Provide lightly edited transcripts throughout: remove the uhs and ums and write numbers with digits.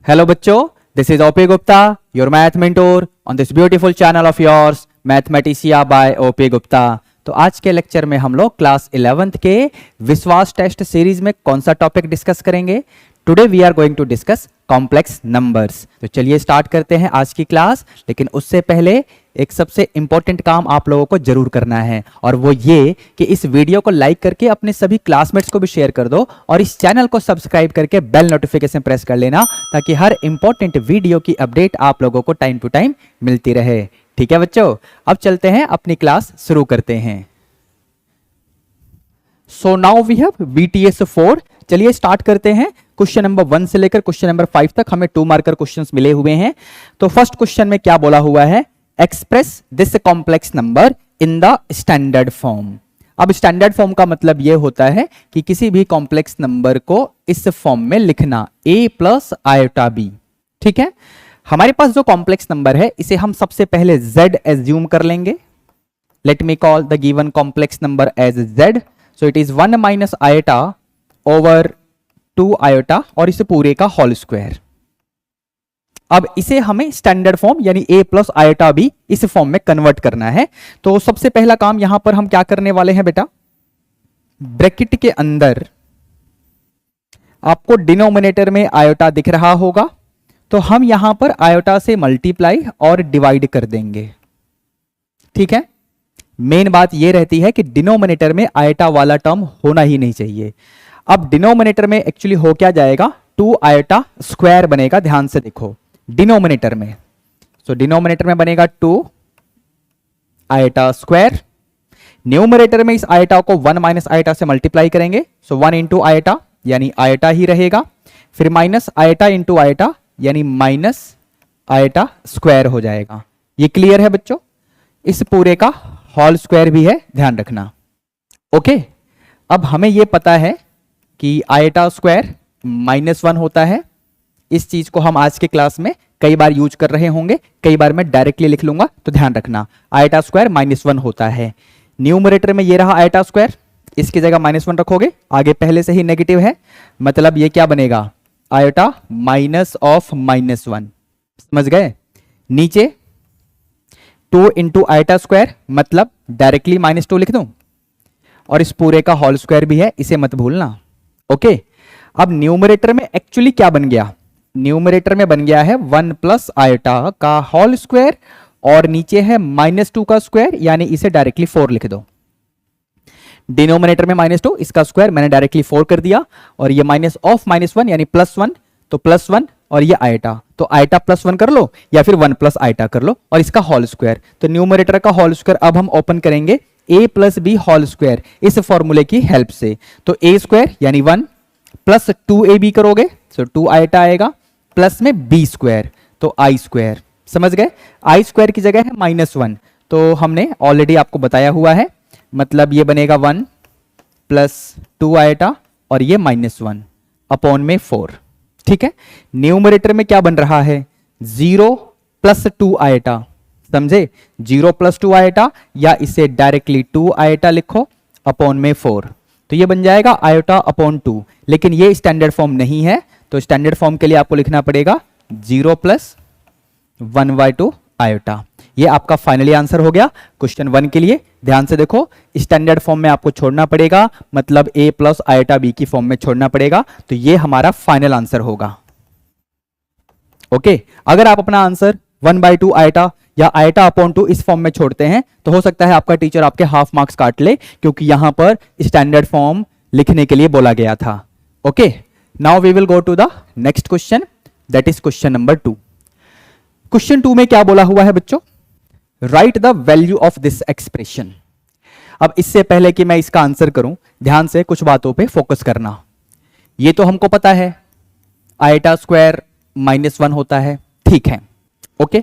Hello बच्चों, this is OP Gupta, your math mentor on this beautiful channel of yours, Mathematica by OP Gupta। तो आज के lecture में हम लोग क्लास 11th के विश्वास टेस्ट सीरीज में कौन सा टॉपिक डिस्कस करेंगे। Today we are going to discuss complex numbers. तो चलिए स्टार्ट करते हैं आज की क्लास। लेकिन उससे पहले एक सबसे इंपॉर्टेंट काम आप लोगों को जरूर करना है, और वो ये कि इस वीडियो को लाइक करके अपने सभी क्लासमेट्स को भी शेयर कर दो, और इस चैनल को सब्सक्राइब करके बेल नोटिफिकेशन प्रेस कर लेना, ताकि हर इंपॉर्टेंट वीडियो की अपडेट आप लोगों को टाइम टू टाइम मिलती रहे। ठीक है बच्चों, अब चलते हैं अपनी क्लास शुरू करते हैं। So now we have BTS 4। चलिए स्टार्ट करते हैं। क्वेश्चन नंबर 1 से लेकर क्वेश्चन नंबर 5 तक हमें 2 मार्कर क्वेश्चंस मिले हुए हैं। तो फर्स्ट क्वेश्चन में क्या बोला हुआ है, express this complex number in the standard form. अब स्टैंडर्ड फॉर्म का मतलब यह होता है कि किसी भी कॉम्प्लेक्स नंबर को इस फॉर्म में लिखना, a प्लस आयोटा b। ठीक है, हमारे पास जो कॉम्प्लेक्स नंबर है इसे हम सबसे पहले z एज्यूम कर लेंगे। Let me call the given complex number as z। So it is 1 minus iota over 2 iota और इसे पूरे का होल स्क्वायर। अब इसे हमें स्टैंडर्ड फॉर्म यानी a प्लस आयोटा b इस फॉर्म में कन्वर्ट करना है। तो सबसे पहला काम यहां पर हम क्या करने वाले हैं बेटा, ब्रैकेट के अंदर आपको डिनोमिनेटर में आयोटा दिख रहा होगा, तो हम यहां पर आयोटा से मल्टीप्लाई और डिवाइड कर देंगे। ठीक है, मेन बात यह रहती है कि डिनोमिनेटर में आयोटा वाला टर्म होना ही नहीं चाहिए। अब डिनोमिनेटर में एक्चुअली हो क्या जाएगा, 2 आयोटा स्क्वायर बनेगा। ध्यान से देखो डिनोमिनेटर में, सो डिनोमिनेटर में बनेगा 2 आयोटा स्क्वायर। न्यूमरेटर में इस आयोटा को 1 माइनस आयोटा से मल्टीप्लाई करेंगे, सो 1 इंटू आयोटा यानी आयोटा ही रहेगा, फिर माइनस आयोटा इंटू आयोटा यानी माइनस आयोटा स्क्वायर हो जाएगा। ये क्लियर है बच्चों? इस पूरे का होल स्क्वायर भी है, ध्यान रखना। ओके, अब हमें यह पता है कि आयोटा स्क्वायर -1 होता है। इस चीज को हम आज के क्लास में कई बार यूज कर रहे होंगे, कई बार मैं डायरेक्टली लिख लूंगा, तो ध्यान रखना आयोटा स्क्वायर -1 होता है। न्यूमरेटर में ये रहा आयोटा स्क्वायर, इसकी जगह -1 रखोगे, आगे पहले से ही नेगेटिव है, मतलब ये क्या बनेगा, आयोटा माइनस ऑफ -1। समझ गए? नीचे 2 इंटू आयोटा स्क्वायर, मतलब डायरेक्टली -2 लिख दूं, और इस पूरे का होल स्क्वायर भी है, इसे मत भूलना। ओके, अब न्यूमरेटर में एक्चुअली क्या बन गया, न्यूमरेटर में बन गया है 1 प्लस आयोटा का होल स्क्वायर, और नीचे है -2 का स्क्वायर, यानी इसे डायरेक्टली 4 लिख दो। डिनोमिनेटर में -2, इसका स्क्वायर मैंने डायरेक्टली 4 कर दिया, और ये माइनस ऑफ -1 यानी +1, तो +1 और ये आयोटा, तो आयोटा +1 कर लो या फिर 1 प्लस आयोटा कर लो, और इसका होल स्क्वायर। तो न्यूमरेटर का होल स्क्वायर अब हम ओपन करेंगे a plus B whole square इस फॉर्मूले की हेल्प से। तो a स्क्वायर यानी 1 प्लस 2ab करोगे, सो 2 आयोटा आएगा, प्लस में b स्क्वायर, तो i स्क्वायर। समझ गए? i स्क्वायर की जगह है -1, तो हमने ऑलरेडी आपको बताया हुआ है, मतलब ये बनेगा 1 प्लस 2 आयोटा और ये -1 अपॉन में 4। ठीक है, न्यूमरेटर में क्या बन रहा है, 0 प्लस 2 आयोटा। समझे? 0 प्लस 2 आयोटा, या इसे डायरेक्टली 2 आयोटा लिखो अपॉन में 4, तो ये बन जाएगा आयोटा अपॉन 2। लेकिन ये स्टैंडर्ड फॉर्म नहीं है, तो स्टैंडर्ड फॉर्म के लिए आपको लिखना पड़ेगा 0 प्लस 1/2 आयोटा। ये आपका फाइनली आंसर हो गया क्वेश्चन 1 के लिए। ध्यान से देखो, स्टैंडर्ड फॉर्म में आपको छोड़ना पड़ेगा, मतलब a प्लस आयोटा b की फॉर्म में छोड़ना पड़ेगा, तो ये हमारा फाइनल आंसर होगा। ओके, अगर आप अपना आंसर 1/2 आयोटा या आयोटा अपॉन 2 इस फॉर्म में छोड़ते हैं, तो हो सकता है आपका टीचर आपके हाफ मार्क्स काट ले, क्योंकि यहां पर स्टैंडर्ड फॉर्म लिखने के लिए बोला गया था। Okay, now we will go to the next question, that is question number 2। Question 2 में क्या बोला हुआ है बच्चों, right the value of this expression. अब इससे पहले कि मैं इसका आंसर करूं, ध्यान से कुछ बातों पे फोकस करना। ये तो हमको पता है आयोटा स्क्वायर -1 होता है, ठीक है। ओके,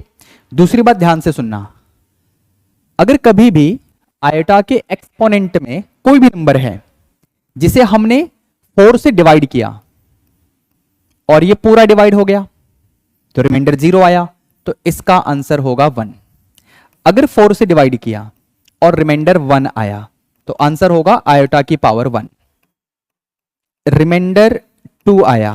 दूसरी बात ध्यान से सुनना, अगर कभी भी आयोटा के एक्सपोनेंट में कोई भी नंबर है जिसे हमने 4 से डिवाइड किया और ये पूरा डिवाइड हो गया, तो रिमाइंडर 0 आया, तो इसका आंसर होगा 1। अगर 4 से डिवाइड किया और रिमाइंडर 1 आया, तो आंसर होगा आयोटा की पावर 1। रिमाइंडर 2 आया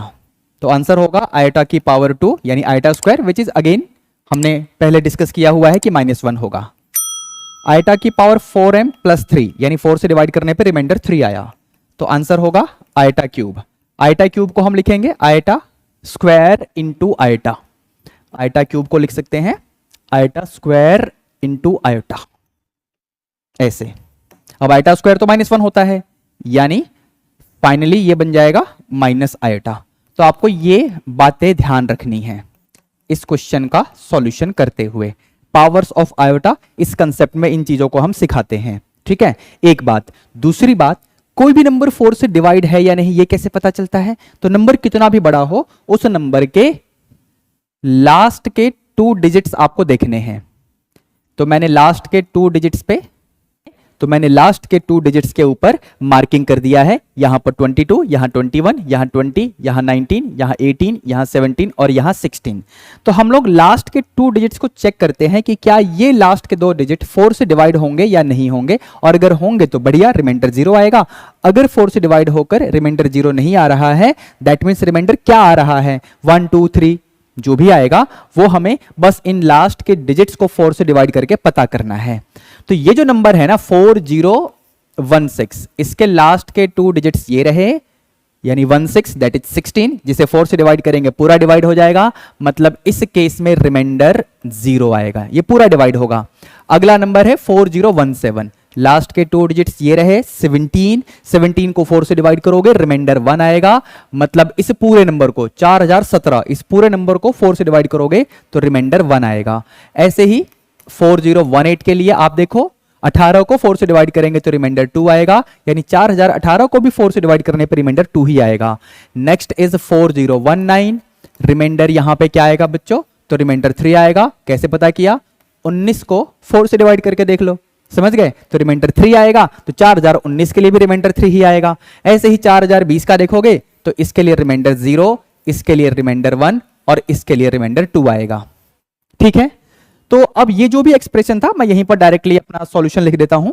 तो आंसर होगा आयोटा की पावर 2 यानी iota square, which is again हमने पहले डिस्कस किया हुआ है कि -1 होगा। आयोटा की पावर 4m प्लस 3 यानी 4 से डिवाइड करने पे रिमाइंडर 3 आया, तो आंसर होगा आयोटा क्यूब। आयोटा क्यूब को हम लिखेंगे iota square into iota. Iota cube को लिख सकते हैं आयोटा स्क्वायर इंटू आयोटा, ऐसे। अब आयोटा स्क्वायर तो -1 होता है, यानी फाइनली ये बन जाएगा माइनस आयोटा। तो आपको ये बातें ध्यान रखनी है इस क्वेश्चन का सॉल्यूशन करते हुए। पावर्स ऑफ आयोटा इस कंसेप्ट में इन चीजों को हम सिखाते हैं, ठीक है, एक बात। दूसरी बात, कोई भी नंबर 4 से डिवाइड है या नहीं ये कैसे पता चलता है? तो नंबर कितना भी बड़ा हो उस नंबर के लास्ट के 2 डिजिट्स आपको देखने हैं। तो मैंने लास्ट के 2 डिजिट्स के ऊपर मार्किंग कर दिया है। यहां पर 22, यहां 21, यहां 20, यहां 19, यहां 18, यहां 17 और यहां 16। तो हम लोग लास्ट के 2 डिजिट्स को चेक करते हैं कि क्या ये लास्ट के 2 डिजिट 4 से डिवाइड होंगे या नहीं होंगे, और अगर होंगे तो बढ़िया, रिमाइंडर 0 आएगा। अगर 4 से डिवाइड होकर रिमाइंडर 0 नहीं आ रहा है, दैट मीन्स रिमाइंडर क्या आ रहा है, 1 2 3 जो भी आएगा वो हमें बस इन लास्ट के डिजिट्स को 4 से डिवाइड करके पता करना है। तो ये जो नंबर है ना 4016, इसके लास्ट के 2 डिजिट्स ये रहे, यानी 16 दैट इज 16, जिसे 4 से डिवाइड करेंगे पूरा डिवाइड हो जाएगा, मतलब इस केस में रिमाइंडर 0 आएगा, ये पूरा डिवाइड होगा। अगला नंबर है 4017, लास्ट के 2 डिजिट्स ये रहे 17, 17 को 4 से डिवाइड करोगे रिमाइंडर 1 आएगा, मतलब इस पूरे नंबर को 4017, इस पूरे नंबर को 4 से डिवाइड करोगे तो रिमाइंडर 1 आएगा। ऐसे ही 4018 के लिए आप देखो, 18 को 4 से डिवाइड करेंगे तो रिमाइंडर 2 आएगा, यानी 4018 को भी 4 से डिवाइड करने पर रिमाइंडर 2 ही आएगा। नेक्स्ट इज 4019, रिमाइंडर यहां पे क्या आएगा बच्चों, तो रिमाइंडर 3 आएगा। कैसे पता किया, 19 को 4 से डिवाइड करके देख लो, समझ गए, तो रिमाइंडर 3 आएगा। तो 4019 के लिए भी रिमाइंडर 3 ही आएगा। ऐसे ही 4020 का देखोगे तो इसके लिए रिमाइंडर 0, इसके लिए रिमाइंडर 1 और इसके लिए रिमाइंडर 2 आएगा, ठीक है। तो अब ये जो भी एक्सप्रेशन था मैं यहीं पर डायरेक्टली अपना सॉल्यूशन लिख देता हूं।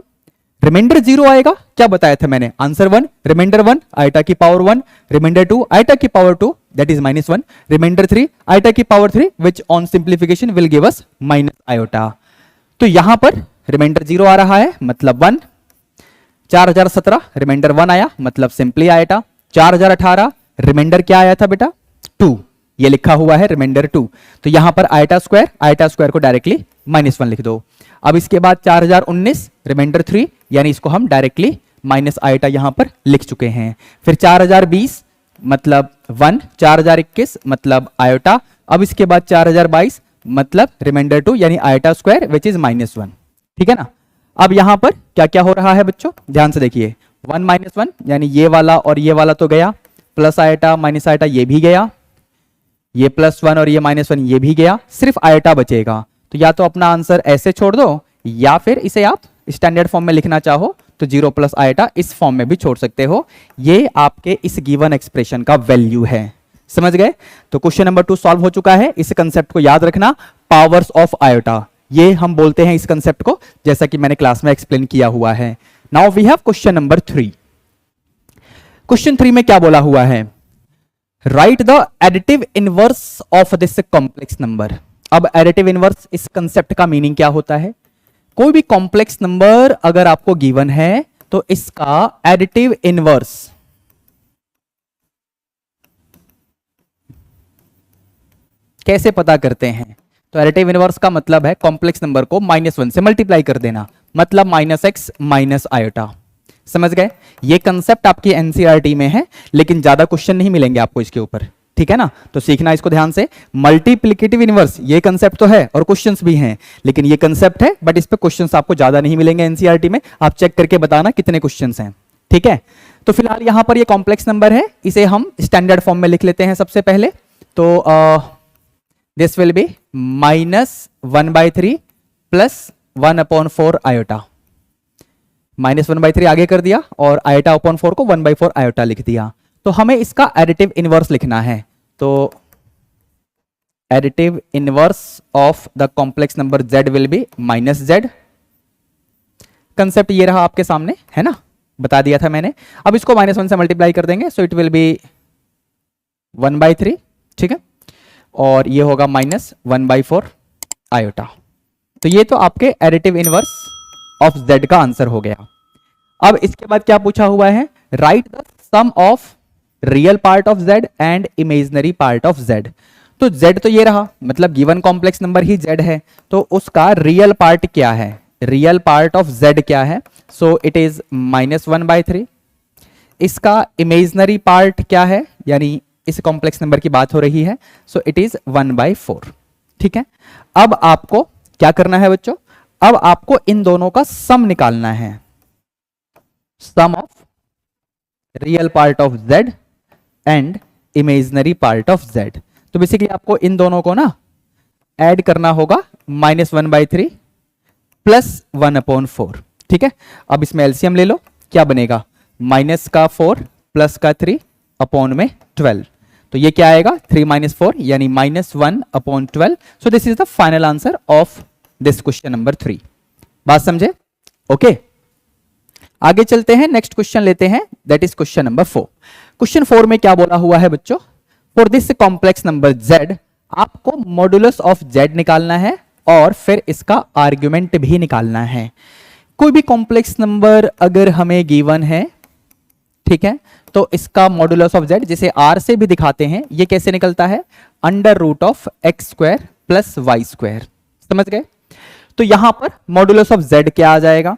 रिमाइंडर 0 आएगा, क्या बताया था मैंने, आंसर 1, रिमाइंडर 1 आयोटा की पावर 1, रिमाइंडर 2 आयोटा की power 2 that is -1, reminder 3 iota की power 3 which on simplification will give us minus iota. तो यहां पर रिमाइंडर 0 आ रहा है मतलब 1, 4017 रिमाइंडर 1 आया मतलब सिंपली आयोटा, 4018 रिमाइंडर क्या आया था बेटा 2, ये लिखा हुआ है रिमाइंडर 2, तो यहां पर आयोटा स्क्वायर को डायरेक्टली -1 लिख दो। अब इसके बाद 4019 रिमाइंडर 3, यानी इसको हम डायरेक्टली माइनस आयोटा यहां पर लिख चुके हैं। फिर 4020 मतलब 1, 4021 मतलब आयोटा, अब इसके बाद 4022 मतलब रिमाइंडर 2 यानी आयोटा स्क्वायर विच इज -1, ठीक है ना। अब यहां पर क्या क्या हो रहा है बच्चों, ध्यान से देखिए, 1 -1 यानी ये वाला और ये वाला तो गया, प्लस आयोटा माइनस आयोटा ये भी गया, ये +1 और ये -1 ये भी गया, सिर्फ आयोटा बचेगा। तो या तो अपना आंसर ऐसे छोड़ दो या फिर इसे आप स्टैंडर्ड फॉर्म में लिखना चाहो तो 0 प्लस आयोटा इस फॉर्म में भी छोड़ सकते हो। ये आपके इस गिवन एक्सप्रेशन का वैल्यू है, समझ गए। तो क्वेश्चन नंबर 2 सॉल्व हो चुका है। इस कंसेप्ट को याद रखना, पावर्स ऑफ आयोटा, ये हम बोलते हैं इस कंसेप्ट को, जैसा कि मैंने क्लास में एक्सप्लेन किया हुआ है। Now we have question number 3। Question 3 में क्या बोला हुआ है, right the additive inverse of this complex number. अब एडिटिव इनवर्स इस कंसेप्ट का मीनिंग क्या होता है, कोई भी कॉम्प्लेक्स नंबर अगर आपको गिवन है तो इसका एडिटिव इनवर्स कैसे पता करते हैं। तो एडिटिव इनवर्स का मतलब है कॉम्प्लेक्स नंबर को -1 से मल्टीप्लाई कर देना, मतलब -x माइनस आयोटा, समझ गए। ये कंसेप्ट आपकी एनसीईआरटी में है, लेकिन ज्यादा क्वेश्चन नहीं मिलेंगे आपको इसके ऊपर, ठीक है ना। तो सीखना इसको ध्यान से। मल्टीप्लिकेटिव इनवर्स ये कंसेप्ट तो है और क्वेश्चंस भी हैं, लेकिन ये कंसेप्ट है बट इस पे क्वेश्चंस आपको ज्यादा नहीं मिलेंगे एनसीईआरटी में। आप चेक करके बताना कितने क्वेश्चंस हैं, ठीक है। तो फिलहाल यहां पर ये कॉम्प्लेक्स नंबर है, इसे हम स्टैंडर्ड फॉर्म में लिख लेते हैं सबसे पहले। तो this will B -1/3 plus 1/4 iota, -1/3 आगे कर दिया और आयोटा अपॉन 4 को 1/4 आयोटा लिख दिया। तो हमें इसका एडिटिव इनवर्स लिखना है। तो additive inverse of the complex number z will be -z। Concept ये रहा आपके सामने, है ना, बता दिया था मैंने। अब इसको -1 से मल्टीप्लाई कर देंगे, सो इट विल बी 1/3, ठीक है, और ये होगा -1/4 आयोटा। तो ये तो आपके एडिटिव इनवर्स ऑफ z का आंसर हो गया। अब इसके बाद क्या पूछा हुआ है, right the sum of real part of z and imaginary part of z। तो z तो ये रहा, मतलब गिवन कॉम्प्लेक्स नंबर ही z है, तो उसका रियल पार्ट क्या है, रियल पार्ट ऑफ z क्या है, सो इट इज -1/3। इसका इमेजिनरी पार्ट क्या है, यानी इस कॉम्प्लेक्स नंबर की बात हो रही है, सो इट इज 1/4, ठीक है। अब आपको क्या करना है बच्चों, अब आपको इन दोनों का सम निकालना है, sum of real part of z and imaginary part of z। तो बेसिकली आपको इन दोनों को ना ऐड करना होगा, -1/3 प्लस 1/4, ठीक है। अब इसमें एलसीएम ले लो, क्या बनेगा, माइनस का 4 प्लस का 3 अपॉन में 12, तो ये क्या आएगा 3 - 4 यानी -1/12। सो this is the final answer of this question number 3। बात समझे, ओके। आगे चलते हैं, नेक्स्ट क्वेश्चन लेते हैं, that is question number 4। Question 4 में क्या बोला हुआ है बच्चों, for this complex number z आपको मॉडुलस ऑफ z निकालना है और फिर इसका आर्ग्यूमेंट भी निकालना है। कोई भी कॉम्प्लेक्स नंबर अगर हमें गिवन है, ठीक है, तो इसका मॉडुलस ऑफ z, जिसे r से भी दिखाते हैं, ये कैसे निकलता है, √(x² + y²। समझ गए। तो यहां पर मॉडुलस ऑफ z क्या आ जाएगा,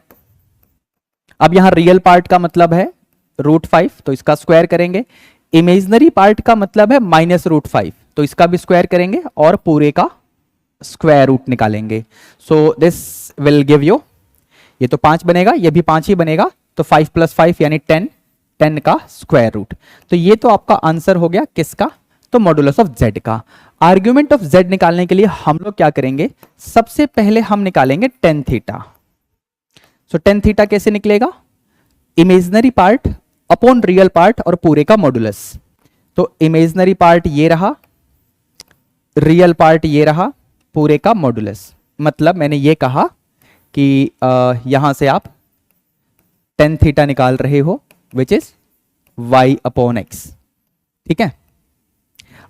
अब यहां रियल पार्ट का मतलब है √5, तो इसका स्क्वायर करेंगे, इमेजिनरी पार्ट का मतलब है -√5, तो इसका भी स्क्वायर करेंगे और पूरे का स्क्वायर रूट निकालेंगे। सो दिस विल गिव यू, ये तो 5 बनेगा, ये भी 5 ही बनेगा, तो 5 + 5 यानी 10 का स्क्वायर रूट। तो ये तो आपका आंसर हो गया किसका, तो मॉडुलस ऑफ z का। आर्ग्यूमेंट ऑफ z निकालने के लिए हम लोग क्या करेंगे, सबसे पहले हम निकालेंगे tan थीटा। सो tan थीटा कैसे निकलेगा, imaginary part upon real part और पूरे का मॉडुलस। तो इमेजिनरी पार्ट ये रहा, रियल पार्ट ये रहा, पूरे का मॉडुलस। मतलब मैंने ये कहा कि यहां से आप tan थीटा निकाल रहे हो विच इज y/x, ठीक है।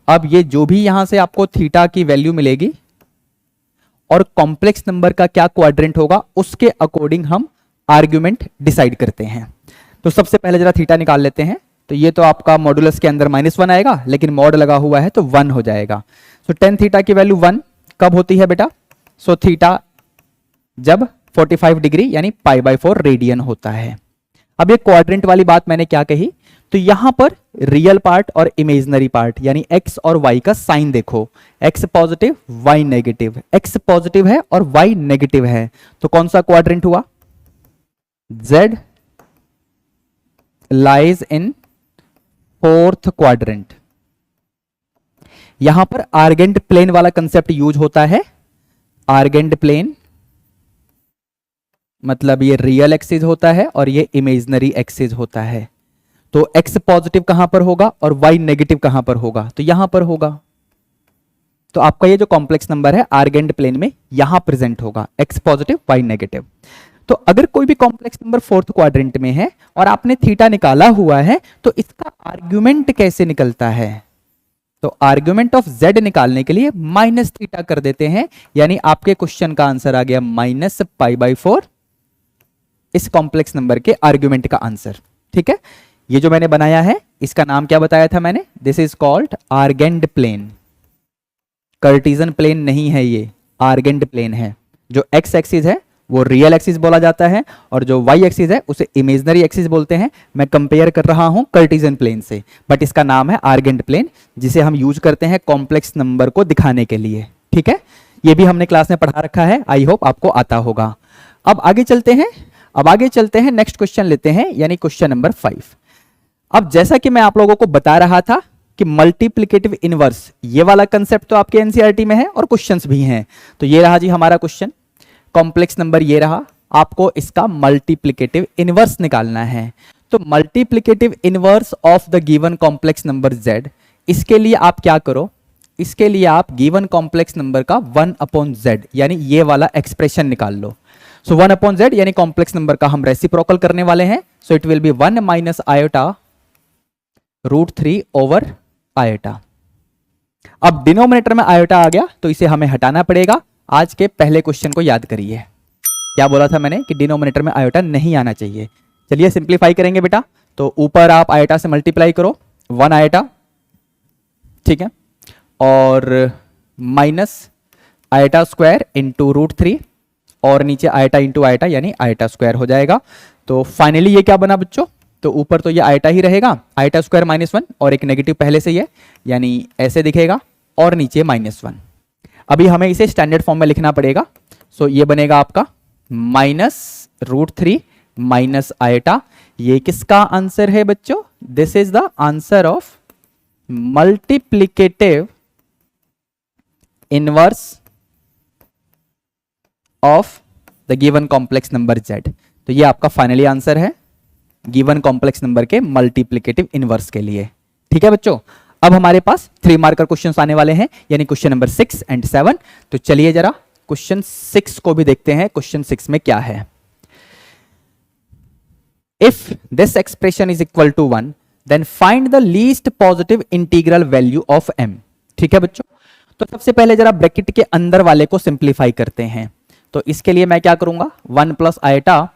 अब ये जो भी यहां से आपको थीटा की वैल्यू मिलेगी और कॉम्प्लेक्स नंबर का क्या क्वाड्रेंट होगा, उसके अकॉर्डिंग हम आर्ग्यूमेंट डिसाइड करते हैं। तो सबसे पहले जरा थीटा निकाल लेते हैं। तो ये तो आपका मॉडुलस के अंदर -1 आएगा, लेकिन मॉड लगा हुआ है तो 1 हो जाएगा। सो tan थीटा की वैल्यू 1 कब होती है बेटा, सो थीटा जब 45 डिग्री यानी π/4 रेडियन होता है। अब ये क्वाड्रेंट वाली बात मैंने क्या कही, तो यहां पर रियल पार्ट और इमेजिनरी पार्ट यानी x और y का साइन देखो, x positive y negative, x positive है और y नेगेटिव है, तो कौन सा क्वाड्रेंट हुआ, z lies in 4th quadrant. यहां पर आर्गेंट प्लेन वाला कंसेप्ट यूज होता है। आर्गेंट प्लेन मतलब ये रियल एक्सिस होता है और ये इमेजिनरी एक्सिस होता है। तो x पॉजिटिव कहां पर होगा और y नेगेटिव कहां पर होगा, तो यहां पर होगा। तो आपका ये जो कॉम्प्लेक्स नंबर है आर्गेंट प्लेन में यहां प्रेजेंट होगा, x पॉजिटिव y नेगेटिव। तो अगर कोई भी कॉम्प्लेक्स नंबर 4th क्वाड्रेंट में है और आपने थीटा निकाला हुआ है, तो इसका आर्ग्यूमेंट कैसे निकलता है, तो आर्ग्यूमेंट ऑफ z निकालने के लिए -θ कर देते हैं, यानी आपके क्वेश्चन का आंसर आ गया -π/4, इस कॉम्प्लेक्स नंबर के आर्ग्यूमेंट का आंसर। ठीक है, ये जो मैंने बनाया है इसका नाम क्या बताया था मैंने, this is called Argand plane. Cartesian plane नहीं है, ये आर्गेंट प्लेन है। जो x एक्सिस है वो रियल एक्सिस बोला जाता है और जो y एक्सिस है उसे इमेजिनरी एक्सिस बोलते हैं। मैं कंपेयर कर रहा हूं कार्टेशियन प्लेन से, बट इसका नाम है आर्गेंट प्लेन, जिसे हम यूज करते हैं कॉम्प्लेक्स नंबर को दिखाने के लिए। ठीक है, ये भी हमने क्लास में पढ़ा रखा है, आई होप आपको आता होगा। अब आगे चलते हैं, नेक्स्ट क्वेश्चन लेते हैं, यानी क्वेश्चन नंबर 5। अब जैसा कि मैं आप लोगों को बता रहा था कि मल्टीप्लिकेटिव इनवर्स, ये वाला कंसेप्ट तो आपके एनसीईआरटी में है और क्वेश्चंस भी हैं। तो ये रहा जी हमारा क्वेश्चन, कॉम्प्लेक्स नंबर ये रहा, आपको इसका मल्टीप्लिकेटिव इनवर्स निकालना है। तो multiplicative inverse of the given complex number z, इसके लिए आप क्या करो, इसके लिए आप गिवन कॉम्प्लेक्स नंबर का 1/z यानी ये वाला एक्सप्रेशन निकाल लो। सो 1/z यानी कॉम्प्लेक्स नंबर का हम रेसिप्रोकल करने वाले हैं। So it will be 1 - iota √3 over iota. अब डिनोमिनेटर में आयोटा आ गया तो इसे हमें हटाना पड़ेगा। आज के पहले क्वेश्चन को याद करिए, क्या बोला था मैंने कि डिनोमिनेटर में आयोटा नहीं आना चाहिए। चलिए सिंप्लीफाई करेंगे बेटा। तो ऊपर आप आयोटा से मल्टीप्लाई करो 1 आयोटा, ठीक है, और माइनस आयोटा स्क्वायर इंटू √3 और नीचे आयोटा इंटू आयोटा यानी आयोटा स्क्वायर हो जाएगा। तो फाइनली ये क्या बना बच्चों, तो ऊपर तो ये आयोटा ही रहेगा, आयोटा स्क्वायर -1 और एक नेगेटिव पहले से ही है यानी ऐसे दिखेगा, और नीचे -1। अभी हमें इसे स्टैंडर्ड फॉर्म में लिखना पड़ेगा। सो ये बनेगा आपका -√3 माइनस आयोटा। ये किसका आंसर है बच्चों, this is the answer of multiplicative inverse of the given complex number z। तो ये आपका फाइनली आंसर है गिवन कॉम्प्लेक्स नंबर के मल्टीप्लिकेटिव इनवर्स के लिए। ठीक है बच्चों, अब हमारे पास 3 मार्कर क्वेश्चंस आने वाले हैं यानी क्वेश्चन नंबर 6 एंड 7। तो चलिए जरा क्वेश्चन 6 को भी देखते हैं। क्वेश्चन 6 में क्या है, if this expression is equal to 1 then find the least positive integral value of m। ठीक है बच्चों, तो सबसे पहले जरा ब्रैकेट के अंदर वाले को सिंप्लीफाई करते हैं। तो इसके लिए मैं क्या करूंगा, 1 प्लस आयोटा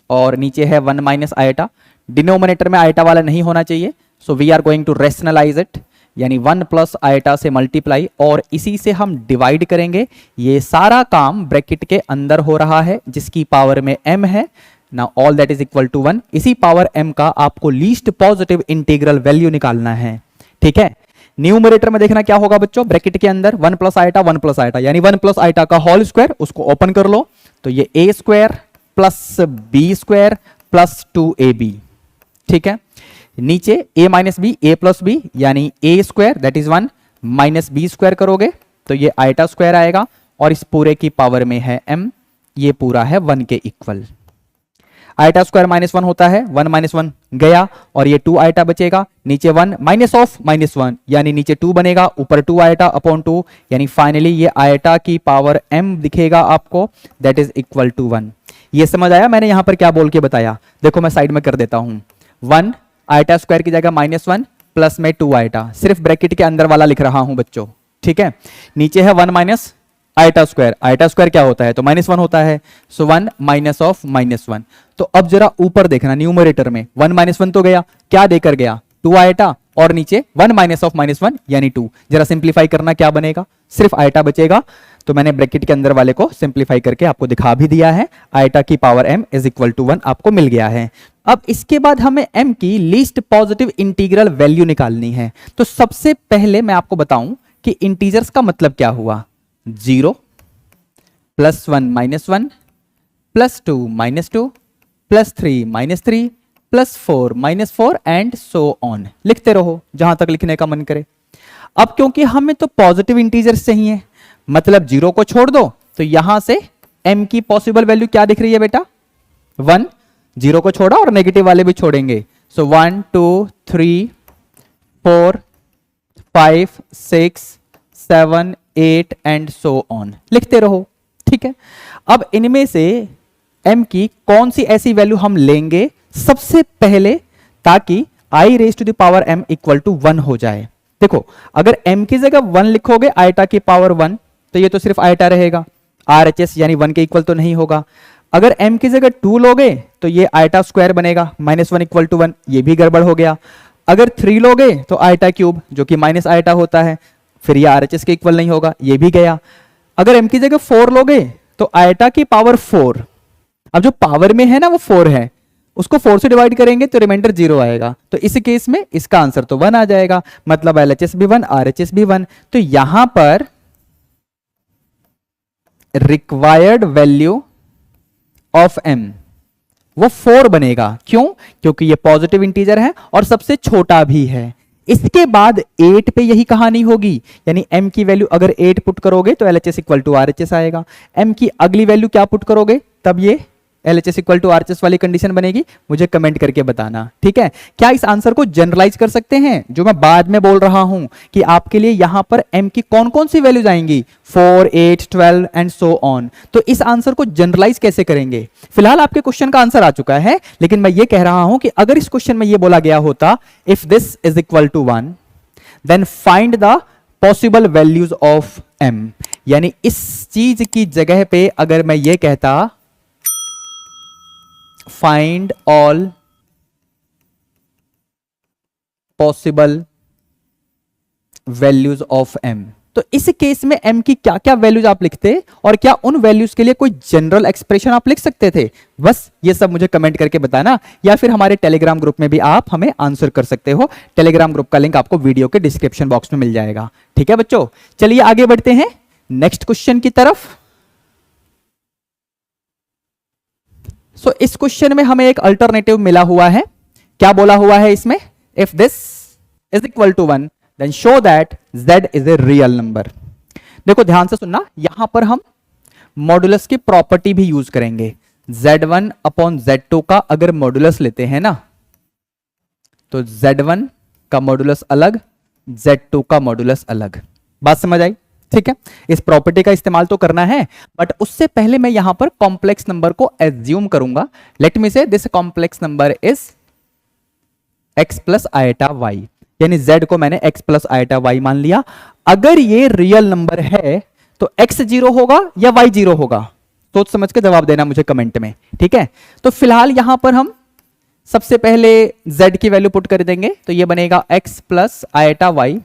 और नीचे है 1 माइनस आयोटा। डिनोमिनेटर में आयोटा वाला नहीं होना चाहिए, so we are going to rationalize it, यानी 1 प्लस आयोटा से मल्टीप्लाई और इसी से हम डिवाइड करेंगे। ये सारा काम ब्रैकेट के अंदर हो रहा है जिसकी पावर में m है। Now all that is equal to 1। इसी पावर m का आपको लीस्ट पॉजिटिव इंटीग्रल वैल्यू निकालना है। ठीक है, न्यूमरेटर में देखना क्या होगा बच्चों, ब्रैकेट के अंदर 1 प्लस आयोटा 1 प्लस आयोटा यानी 1 प्लस आयोटा का होल स्क्वायर, उसको ओपन कर लो तो ये a square plus b square plus 2ab। ठीक है, नीचे a minus B a plus B यानी a square that is 1 minus B square करोगे तो ये आयोटा स्क्वायर आएगा और इस पूरे की पावर में है m, ये पूरा है 1 के इक्वल। आयोटा स्क्वायर -1 होता है, 1 -1 गया और ये 2 आयोटा बचेगा, नीचे 1 माइनस ऑफ -1 यानी नीचे 2 बनेगा, ऊपर 2 आयोटा अपॉन 2 यानी फाइनली ये आयोटा की पावर m दिखेगा आपको, दैट इज इक्वल टू 1। ये समझ आया मैंने यहां पर क्या बोल के बताया, देखो मैं साइड में कर देता हूं, 1 आयोटा स्क्वायर की जगह -1 प्लस में 2 आयोटा, सिर्फ ब्रैकेट के अंदर वाला लिख रहा हूं बच्चों। ठीक है, नीचे है 1 minus iota square, iota square क्या होता है तो -1 होता है, सो 1 माइनस ऑफ -1। तो अब जरा ऊपर देखना न्यूमरेटर में 1 -1 तो गया, क्या देकर गया 2 आयोटा और नीचे 1 माइनस ऑफ -1 यानी 2। जरा सिंप्लीफाई करना क्या बनेगा, सिर्फ आयोटा बचेगा। तो मैंने ब्रैकेट के अंदर वाले को सिंप्लीफाई करके आपको दिखा भी दिया है, आयोटा की power m is equal to 1 आपको मिल गया है। अब इसके बाद हमें m की लीस्ट पॉजिटिव इंटीग्रल वैल्यू निकालनी है। तो सबसे पहले मैं आपको बताऊं कि इंटीजर्स का मतलब क्या हुआ, 0 +1 -1 +2 -2 +3 -3 +4 -4 एंड सो ऑन। लिखते रहो जहां तक लिखने का मन करे। अब क्योंकि हमें तो पॉजिटिव इंटीजर्स चाहिए, मतलब 0 को छोड़ दो तो यहां से m की पॉसिबल वैल्यू क्या दिख रही है बेटा, 1। 0 को छोड़ा और नेगेटिव वाले भी छोड़ेंगे, सो 1 2 3 4 5 6 7 8 एंड सो ऑन, लिखते रहो। ठीक है, अब इनमें से m की कौन सी ऐसी वैल्यू हम लेंगे सबसे पहले ताकि i raise to the power m equal to 1 हो जाए। देखो अगर m की जगह 1 लिखोगे आयोटा की पावर 1 तो ये तो सिर्फ आयोटा रहेगा, RHS यानी 1 के इक्वल तो नहीं होगा। अगर m की जगह 2 लोगे तो ये आयोटा स्क्वायर बनेगा, -1 इक्वल टू 1, ये भी गड़बड़ हो गया। अगर 3 लोगे तो आयोटा क्यूब जो कि माइनस आयोटा होता है, फिर ये RHS के इक्वल नहीं होगा, ये भी गया। अगर m की जगह 4 लोगे तो आयोटा की पावर 4, अब जो पावर में है ना वो 4 है, उसको 4 से डिवाइड करेंगे तो रिमाइंडर 0 आएगा। तो इस केस में इसका आंसर तो 1 आ जाएगा, मतलब LHS भी 1 RHS भी 1। तो यहां पर रिक्वायर्ड वैल्यू ऑफ m वो 4 बनेगा। क्यों, क्योंकि ये पॉजिटिव इंटीजर है और सबसे छोटा भी है। इसके बाद 8 पे यही कहानी होगी, यानी m की वैल्यू अगर 8 पुट करोगे तो LHS इक्वल टू RHS आएगा। m की अगली वैल्यू क्या पुट करोगे तब ये LHS इक्वल टू RHS वाली कंडीशन बनेगी, मुझे कमेंट करके बताना। ठीक है, क्या इस आंसर को जनरलाइज कर सकते हैं, जो मैं बाद में बोल रहा हूं कि आपके लिए यहां पर m की कौन कौन सी वैल्यूज आएंगी, 4 8 12 एंड सो ऑन। तो इस आंसर को जनरलाइज कैसे करेंगे, फिलहाल आपके क्वेश्चन का आंसर आ चुका है, लेकिन मैं ये कह रहा हूं कि अगर इस क्वेश्चन में ये बोला गया होता if this is equal to 1 then find the possible values of m, यानी इस चीज की जगह पे अगर मैं ये कहता find all possible values of m, तो इस केस में m की क्या क्या वैल्यूज आप लिखते और क्या उन वैल्यूज के लिए कोई जनरल एक्सप्रेशन आप लिख सकते थे? बस ये सब मुझे कमेंट करके बताना, या फिर हमारे टेलीग्राम ग्रुप में भी आप हमें आंसर कर सकते हो। टेलीग्राम ग्रुप का लिंक आपको वीडियो के डिस्क्रिप्शन बॉक्स में मिल जाएगा। ठीक है बच्चों, चलिए आगे बढ़ते हैं नेक्स्ट क्वेश्चन की तरफ। सो इस क्वेश्चन में हमें एक अल्टरनेटिव मिला हुआ है। क्या बोला हुआ है इसमें? If this is equal to 1 then show that z is a real number. देखो ध्यान से सुनना, यहां पर हम मॉडुलस की प्रॉपर्टी भी यूज करेंगे। z1 अपॉन z2 का अगर मॉडुलस लेते हैं ना, तो z1 का मॉडुलस अलग, z2 का मॉडुलस अलग। बात समझ आई? ठीक है, इस प्रॉपर्टी का इस्तेमाल तो करना है, बट उससे पहले मैं यहां पर कॉम्प्लेक्स नंबर को एज्यूम करूंगा। लेट मी से this complex number is x plus iota y, यानी z को मैंने x प्लस आयटा y मान लिया। अगर ये रियल नंबर है तो x 0 होगा या y 0 होगा? सोच समझ के जवाब देना मुझे कमेंट में। ठीक है, तो फिलहाल यहां पर हम सबसे पहले z की वैल्यू पुट कर देंगे, तो ये बनेगा x plus iota y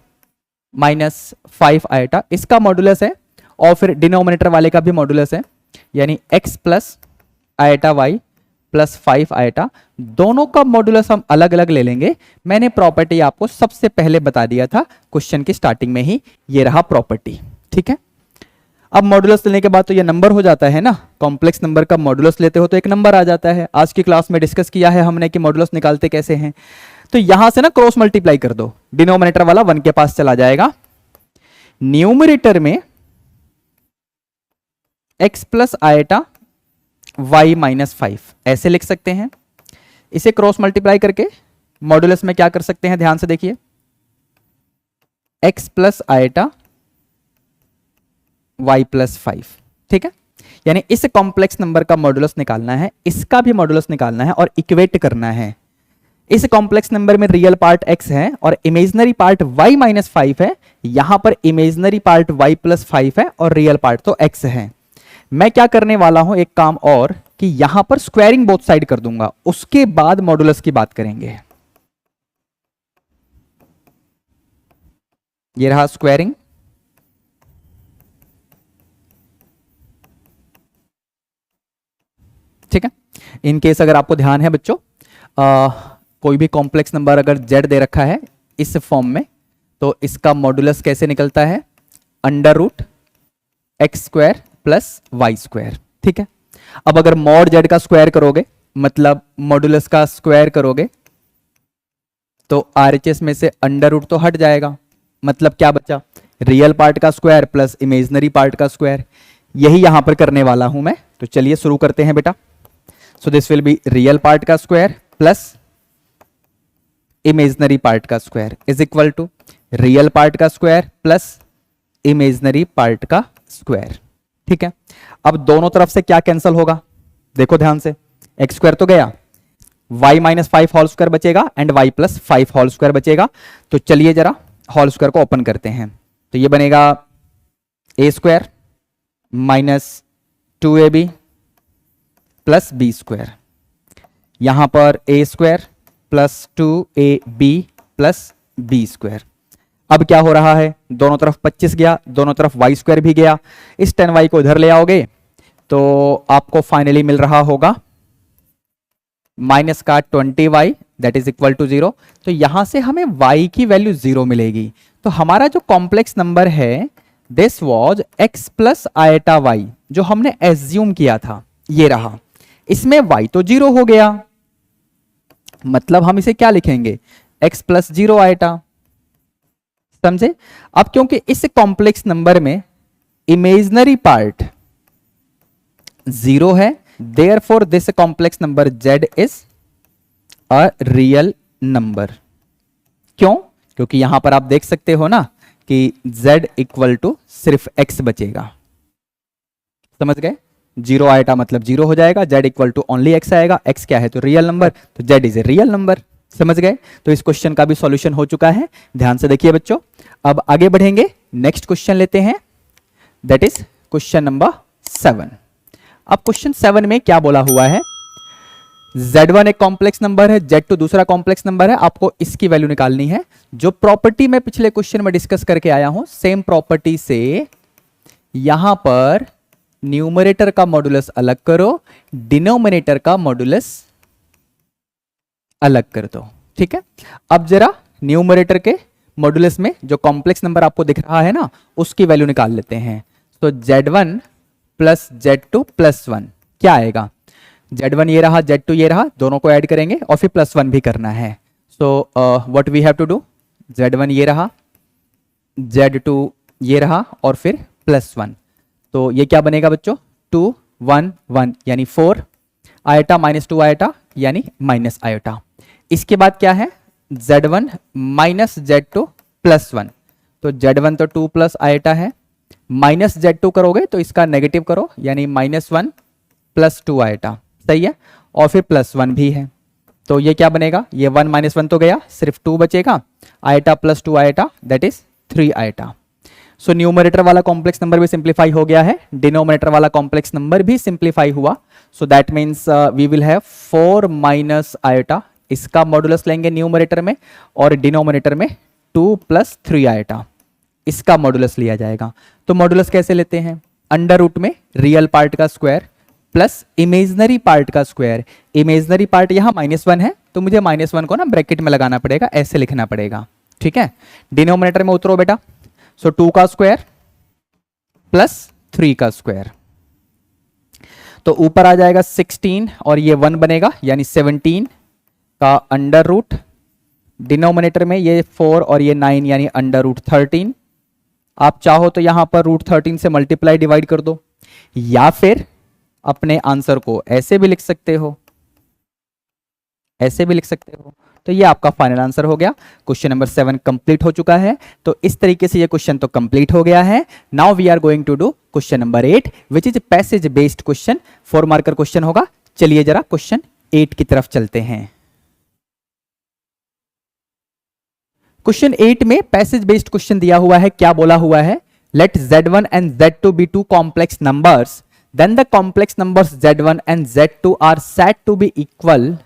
minus 5 eta, इसका मॉडुलस है, और फिर डिनोमिनेटर वाले का भी मॉडुलस है, यानी x plus iota y plus 5 eta. दोनों का मॉडुलस हम अलग अलग ले लेंगे। मैंने प्रॉपर्टी आपको सबसे पहले बता दिया था क्वेश्चन की स्टार्टिंग में ही, ये रहा प्रॉपर्टी। ठीक है, अब मॉडुलस लेने के बाद तो ये नंबर हो जाता है ना, कॉम्प्लेक्स नंबर का मॉडुलस लेते हो तो एक नंबर आ जाता है। आज की क्लास में डिस्कस किया है हमने कि मॉडुलस निकालते कैसे हैं। तो यहां से ना क्रॉस मल्टीप्लाई कर दो, डिनोमिनेटर वाला 1 के पास चला जाएगा। न्यूमरेटर में x plus iota y minus 5 ऐसे लिख सकते हैं। इसे क्रॉस मल्टीप्लाई करके मॉडुलस में क्या कर सकते हैं, ध्यान से देखिए, x plus iota y plus 5। ठीक है, यानी इस कॉम्प्लेक्स नंबर का मॉडुलस निकालना है, इसका भी मॉडुलस निकालना है और इक्वेट करना है। इस कॉम्प्लेक्स नंबर में रियल पार्ट x है और इमेजिनरी पार्ट y माइनस 5 है। यहां पर इमेजिनरी पार्ट y प्लस 5 है और रियल पार्ट तो x है। मैं क्या करने वाला हूं, एक काम और, कि यहां पर स्क्वायरिंग बोथ साइड कर दूंगा, उसके बाद मॉडुलस की बात करेंगे। ये रहा स्क्वायरिंग, ठीक है। इन केस अगर आपको ध्यान है बच्चों, कोई भी कॉम्प्लेक्स नंबर अगर z दे रखा है इस फॉर्म में, तो इसका मॉडुलस कैसे निकलता है, under root X square plus Y square. ठीक है, अब अगर मॉड z का स्क्वायर करोगे, मतलब मॉडुलस का स्क्वायर करोगे, तो RHS में से अंडर रूट तो हट जाएगा, मतलब क्या बचा, रियल पार्ट का स्क्वायर प्लस इमेजिनरी पार्ट का स्क्वायर। यही यहां पर करने वाला हूं मैं। तो चलिए शुरू करते हैं बेटा। So this will be real part का स्क्वायर प्लस इमेजिनरी पार्ट का square is equal to real part का स्क्वायर प्लस इमेजिनरी पार्ट का स्क्वायर। ठीक है, अब दोनों तरफ से क्या कैंसिल होगा, देखो ध्यान से, एक्स स्क्वायर तो गया, y माइनस 5 होल स्क्वायर बचेगा and y plus 5 whole square बचेगा। तो चलिए जरा होल स्क्वायर को ओपन करते हैं। तो ये बनेगा a square minus 2ab plus b square, यहां पर a square plus 2ab plus b square. अब क्या हो रहा है, दोनों तरफ 25 गया, दोनों तरफ y स्क्वायर भी गया, इस 10y को इधर ले आओगे तो आपको फाइनली मिल रहा होगा माइनस का 20y that is equal to 0। तो यहां से हमें y की वैल्यू 0 मिलेगी। तो हमारा जो कॉम्प्लेक्स नंबर है this was x plus iota y, जो हमने एज्यूम किया था, ये रहा। इसमें y तो 0 हो गया, मतलब हम इसे क्या लिखेंगे, x प्लस 0 आयटा। समझे? अब क्योंकि इस कॉम्प्लेक्स नंबर में इमेजिनरी पार्ट 0 है, therefore this complex number z is a real number. क्यों? क्योंकि यहां पर आप देख सकते हो ना कि z इक्वल टू सिर्फ x बचेगा। समझ गए? 0 आएगा मतलब 0 हो जाएगा, z equal to only x आएगा, x क्या है तो रियल नंबर, तो z is a real number. समझ गए? तो इस क्वेश्चन का भी सॉल्यूशन हो चुका है। ध्यान से देखिए बच्चों, अब आगे बढ़ेंगे, नेक्स्ट क्वेश्चन लेते हैं, दैट इज क्वेश्चन नंबर 7। अब क्वेश्चन 7 में क्या बोला हुआ है, Z1 एक कॉम्प्लेक्स नंबर है, Z2 दूसरा कॉम्प्लेक्स नंबर है, आपको इसकी वैल्यू निकालनी है। जो प्रॉपर्टी मैं पिछले क्वेश्चन में डिस्कस करके आया हूं, सेम प्रॉपर्टी से यहां पर न्यूमरेटर का मॉडुलस अलग करो, डिनोमिनेटर का मॉडुलस अलग कर दो। ठीक है, अब जरा न्यूमरेटर के मॉडुलस में जो कॉम्प्लेक्स नंबर आपको दिख रहा है ना, उसकी वैल्यू निकाल लेते हैं। तो Z1 प्लस Z2 प्लस 1 क्या आएगा, Z1 ये रहा, Z2 ये रहा, दोनों को ऐड करेंगे और फिर प्लस 1 भी करना है। So what we have to do, Z1 ये रहा, Z2 ये रहा और फिर प्लस 1, तो ये क्या बनेगा बच्चों, 2 1 1 यानी 4 आयटा माइनस 2 आयटा यानी माइनस आयटा। इसके बाद क्या है, Z1 माइनस Z2 प्लस 1, तो Z1 तो 2 प्लस आयटा है, माइनस Z2 करोगे तो इसका नेगेटिव करो यानी -1 प्लस 2 आयटा, सही है, और फिर प्लस 1 भी है, तो ये क्या बनेगा, ये 1 माइनस 1 तो गया, सिर्फ 2 बचेगा, eta plus 2 eta that is 3 eta. So numerator वाला कॉम्प्लेक्स नंबर भी सिंप्लीफाई हो गया है, डिनोमिनेटर वाला कॉम्प्लेक्स नंबर भी सिंप्लीफाई हुआ। So that means we will have 4 minus iota, इसका मॉडुलस लेंगे न्यूमरेटर में, और डिनोमिनेटर में 2 प्लस 3 आयटा, इसका मॉडुलस लिया जाएगा। तो मॉडुलस कैसे लेते हैं, अंडर रूट में रियल पार्ट का स्क्वायर प्लस इमेजनरी पार्ट का स्क्वायर। इमेजनरी पार्ट यहां -1 है, तो मुझे -1 को ना ब्रैकेट में लगाना पड़ेगा, ऐसे लिखना पड़ेगा। ठीक है, डिनोमिनेटर में उतरो बेटा, सो 2 का स्क्वायर प्लस 3 का स्क्वायर, तो ऊपर आ जाएगा 16 और ये 1 बनेगा यानी 17 का अंडर रूट, डिनोमिनेटर में ये 4 और ये 9 यानी अंडर रूट 13। आप चाहो तो यहां पर रूट 13 से मल्टीप्लाई डिवाइड कर दो, या फिर अपने आंसर को ऐसे भी लिख सकते हो, ऐसे भी लिख सकते हो। तो ये आपका फाइनल आंसर हो गया। क्वेश्चन नंबर 7 कंप्लीट हो चुका है। तो इस तरीके से ये क्वेश्चन तो कंप्लीट हो गया है। Now we are going to do question number 8 which is passage based question, 4 marker question होगा। चलिए जरा क्वेश्चन 8 की तरफ चलते हैं। क्वेश्चन 8 में पैसेज बेस्ड क्वेश्चन दिया हुआ है। क्या बोला हुआ है, let Z1 and Z2 be two complex numbers, then the complex numbers Z1 and Z2 are said to be equal.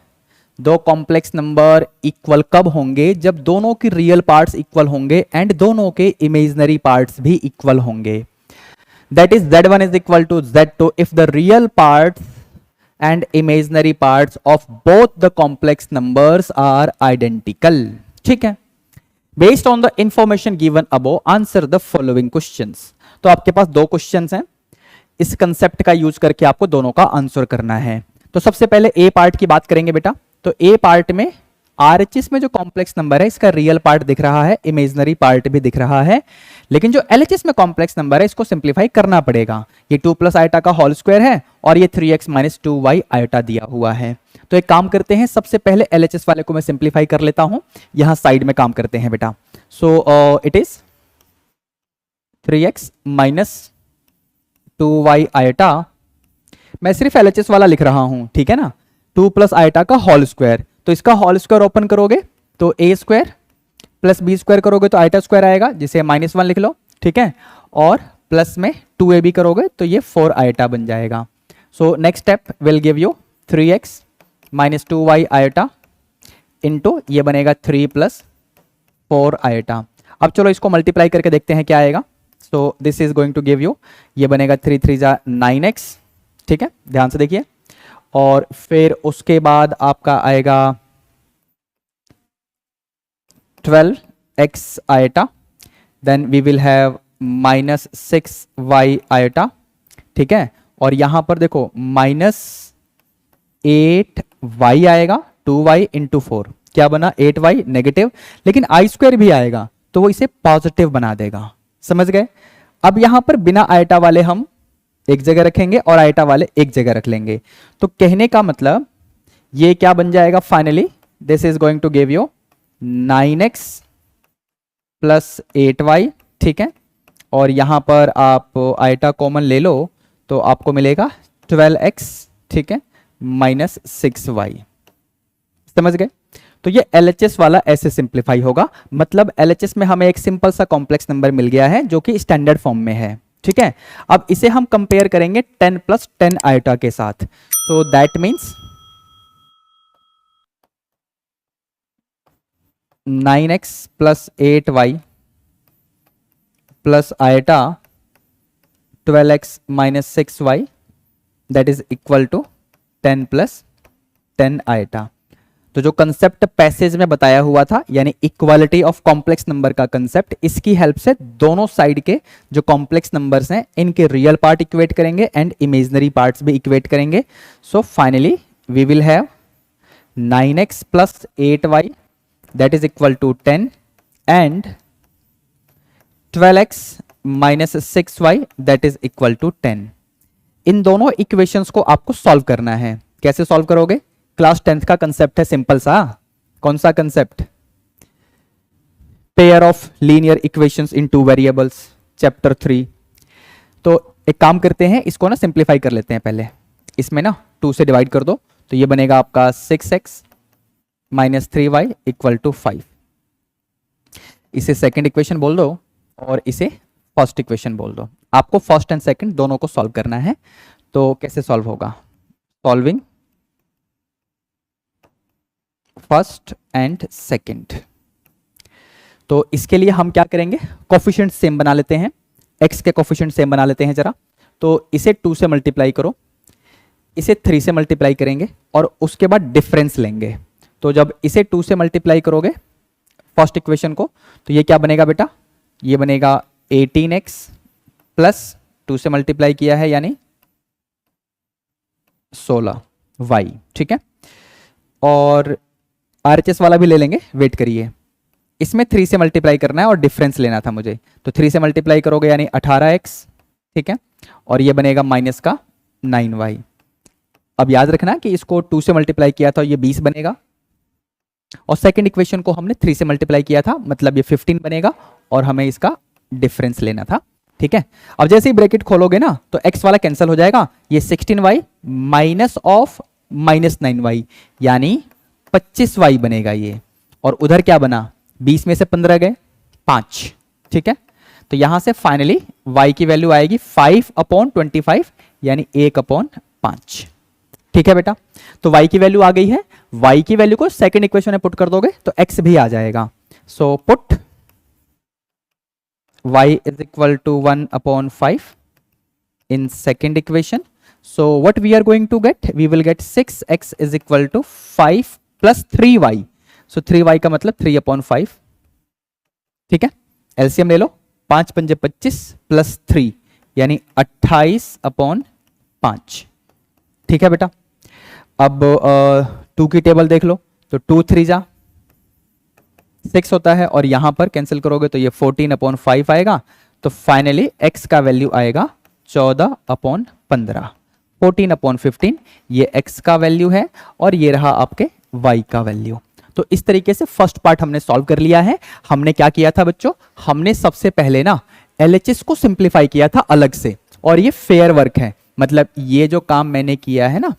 दो कॉम्प्लेक्स नंबर इक्वल कब होंगे, जब दोनों की रियल पार्ट्स इक्वल होंगे एंड दोनों के इमेजिनरी पार्ट्स भी इक्वल होंगे। That is Z1 is equal to Z2 if the real parts and imaginary parts of both the complex numbers are identical. ठीक है, based on the information given above answer the following questions. तो आपके पास दो questions हैं, इस concept का use करके आपको दोनों का आंसर करना है। तो सबसे पहले ए पार्ट की बात करेंगे बेटा। तो ए पार्ट में आरएचएस में जो कॉम्प्लेक्स नंबर है इसका रियल पार्ट दिख रहा है, इमेजिनरी पार्ट भी दिख रहा है, लेकिन जो एलएचएस में कॉम्प्लेक्स नंबर है इसको सिंप्लीफाई करना पड़ेगा। ये 2 प्लस आयटा का होल स्क्वायर है और ये 3x माइनस 2y आयटा दिया हुआ है। तो एक काम करते हैं, सबसे पहले एलएचएस वाले को मैं सिंप्लीफाई कर लेता हूं, यहां साइड में काम करते हैं बेटा। सो it is 3x minus 2y eta, मैं सिर्फ एलएचएस वाला लिख रहा हूं, ठीक है ना। 2 प्लस आयटा का होल स्क्वायर, तो इसका होल स्क्वायर ओपन करोगे तो ए स्क्वायर प्लस बी स्क्वायर करोगे तो आयटा स्क्वायर आएगा, जिसे -1 लिख लो, ठीक है, और प्लस में 2ab करोगे तो ये 4 आयटा बन जाएगा। So next step will give you 3x minus 2y eta into ये बनेगा 3 प्लस 4 आयटा। अब चलो इसको मल्टीप्लाई करके देखते हैं क्या आएगा। So this is going to give you, ये बनेगा 3 3 जा 9x, ठीक है, ध्यान से देखिए, और फिर उसके बाद आपका आएगा 12x iota, then we will have minus 6y iota, ठीक है, और यहां पर देखो माइनस 8y आएगा, 2y इंटू 4 क्या बना 8y नेगेटिव, लेकिन आई स्क्वायर भी आएगा तो वो इसे पॉजिटिव बना देगा, समझ गए। अब यहां पर बिना आयटा वाले हम एक जगह रखेंगे और आयटा वाले एक जगह रख लेंगे। तो कहने का मतलब ये क्या बन जाएगा finally, this is going to give you 9x plus 8y, ठीक है, और यहां पर आप आयटा कॉमन ले लो तो आपको मिलेगा 12x, ठीक है, माइनस 6y, समझ गए। तो ये LHS वाला ऐसे सिंप्लीफाई होगा, मतलब LHS में हमें एक सिंपल सा कॉम्प्लेक्स नंबर मिल गया है जो कि स्टैंडर्ड फॉर्म में है, ठीक है। अब इसे हम कंपेयर करेंगे 10 + 10 आयोटा के साथ, so that means 9x + 8y plus iota 12x - 6y that is equal to 10 + 10 iota. तो जो कंसेप्ट पैसेज में बताया हुआ था, यानी इक्वालिटी ऑफ कॉम्प्लेक्स नंबर का कंसेप्ट, इसकी हेल्प से दोनों साइड के जो कॉम्प्लेक्स नंबर्स हैं इनके रियल पार्ट इक्वेट करेंगे एंड इमेजिनरी पार्ट्स भी इक्वेट करेंगे। So finally we will have 9x + 8y that is equal to 10 and 12x - 6y that is equal to 10। इन दोनों इक्वेशंस को आपको सॉल्व करना है। कैसे सॉल्व करोगे? क्लास 10th का कंसेप्ट है सिंपल सा। कौन सा concept? Pair of linear equations in 2 variables, chapter 3। तो एक काम करते हैं, इसको ना सिंप्लीफाई कर लेते हैं पहले। इसमें ना 2 से डिवाइड कर दो तो ये बनेगा आपका 6x - 3y = 5। इसे सेकंड इक्वेशन बोल दो और इसे फर्स्ट इक्वेशन बोल दो। आपको फर्स्ट एंड सेकंड दोनों को सॉल्व करना है। तो कैसे सॉल्व होगा? Solving first and second. तो इसके लिए हम क्या करेंगे? कोफिशिएंट सेम बना लेते हैं, x के कोफिशिएंट सेम बना लेते हैं जरा। तो इसे 2 से मल्टीप्लाई करो, इसे 3 से मल्टीप्लाई करेंगे और उसके बाद डिफरेंस लेंगे। तो जब इसे 2 से मल्टीप्लाई करोगे फर्स्ट इक्वेशन को, तो ये क्या बनेगा बेटा? ये बनेगा 18x प्लस 2 से मल्टीप्लाई किया है यानी 16y, ठीक है। और RHS वाला भी ले लेंगे, वेट करिए। इसमें 3 से मल्टीप्लाई करना है और डिफरेंस लेना था मुझे, तो 3 से मल्टीप्लाई करोगे यानी 18x, ठीक है। और ये बनेगा माइनस का 9y। अब याद रखना कि इसको 2 से मल्टीप्लाई किया था, ये 20 बनेगा, और सेकंड इक्वेशन को हमने 3 से मल्टीप्लाई किया था, मतलब ये 15 बनेगा, और हमें इसका डिफरेंस लेना था, ठीक है। अब जैसे ही ब्रैकेट खोलोगे ना तो x वाला कैंसिल हो जाएगा, ये 16y माइनस ऑफ -9y यानी 25y बनेगा ये, और उधर क्या बना? 20 में से 15 गए 5, ठीक है। तो यहां से फाइनली y की वैल्यू आएगी 5/25 यानी 1/5, ठीक है बेटा। तो y की वैल्यू आ गई है। y की वैल्यू को सेकंड इक्वेशन में पुट कर दोगे तो x भी आ जाएगा। So put y is equal to 1/5 in second equation. So what we are going to get? We will get 6x is equal to 5 plus 3y. So 3y का मतलब 3/5, ठीक है। एलसीएम ले लो, 5 × 5 = 25 प्लस 3 यानी 28/5, ठीक है बेटा। अब 2 की टेबल देख लो, तो 2 3 जा 6 होता है, और यहां पर कैंसिल करोगे तो ये 14/5 आएगा। तो फाइनली x का वैल्यू आएगा 14/15, 14/15 ये x का वैल्यू है, और ये रहा आपके y का वैल्यू। तो इस तरीके से फर्स्ट पार्ट हमने सॉल्व कर लिया है। हमने क्या किया था बच्चों? हमने सबसे पहले ना LHS को सिंप्लीफाई किया था अलग से, और ये फेयर वर्क है, मतलब ये जो काम मैंने किया है ना,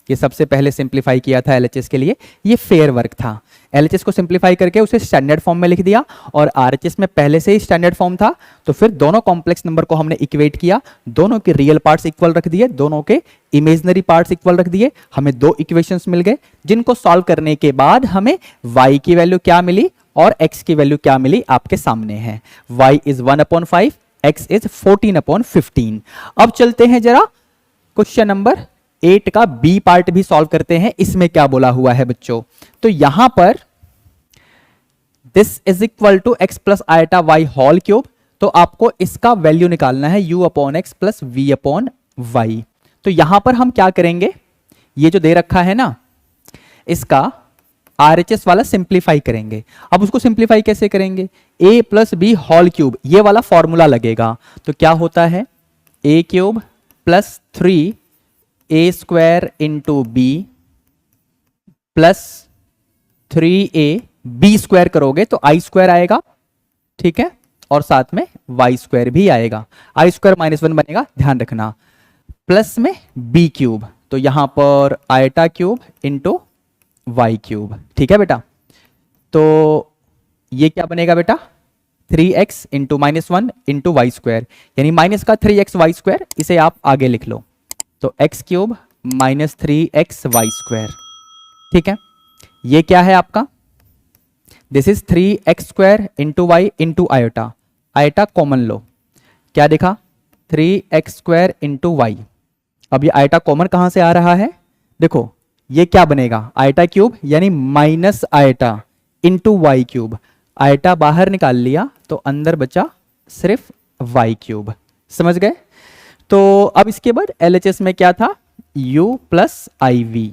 ये सबसे पहले सिंप्लीफाई किया था LHS के लिए, ये फेयर वर्क था। LHS को सिंप्लीफाई करके उसे स्टैंडर्ड फॉर्म में लिख दिया, और RHS में पहले से ही स्टैंडर्ड फॉर्म था, तो फिर दोनों कॉम्प्लेक्स नंबर को हमने इक्वेट किया, दोनों के रियल पार्ट्स इक्वल रख दिए, दोनों के इमेजिनरी पार्ट्स इक्वल रख दिए, हमें 2 इक्वेशंस मिल गए, जिनको सॉल्व करने के बाद हमें y की वैल्यू क्या मिली और x की वैल्यू क्या मिली आपके सामने है। y is 1/5, x is 14/15। अब चलते हैं जरा क्वेश्चन नंबर 8 का बी पार्ट भी सॉल्व करते हैं। इसमें क्या बोला हुआ है बच्चों? तो यहां पर this is equal to x plus iota y whole cube, तो आपको इसका वैल्यू निकालना है u/x प्लस v/y। तो यहां पर हम क्या करेंगे? ये जो दे रखा है ना, इसका RHS वाला सिंप्लीफाई करेंगे। अब उसको सिंप्लीफाई कैसे करेंगे? a plus B whole cube, ये वाला फॉर्मूला लगेगा। तो क्या होता है? a³ plus 3a² into B plus 3a, b² करोगे तो i² आएगा, ठीक है, और साथ में y² भी आएगा। i² -1 बनेगा, ध्यान रखना, प्लस में b³, तो यहां पर आयटा क्यूब इंटू y³, ठीक है बेटा। तो ये क्या बनेगा बेटा, 3x into -1 into Y square, यानी माइनस का 3x वाई स्क्वायर, इसे आप आगे लिख लो। तो x cube minus 3x y square, ठीक है। ये क्या है आपका, this is 3x square into y into iota, iota common लो, क्या देखा 3x स्क्वायर इंटू वाई। अब ये आयोटा कॉमन कहां से आ रहा है, देखो ये क्या बनेगा आयोटा क्यूब, यानी minus iota into y cube, iota बाहर निकाल लिया तो अंदर बचा सिर्फ वाई क्यूब, समझ गए। तो अब इसके बाद एलएचएस में क्या था, u प्लस आई वी।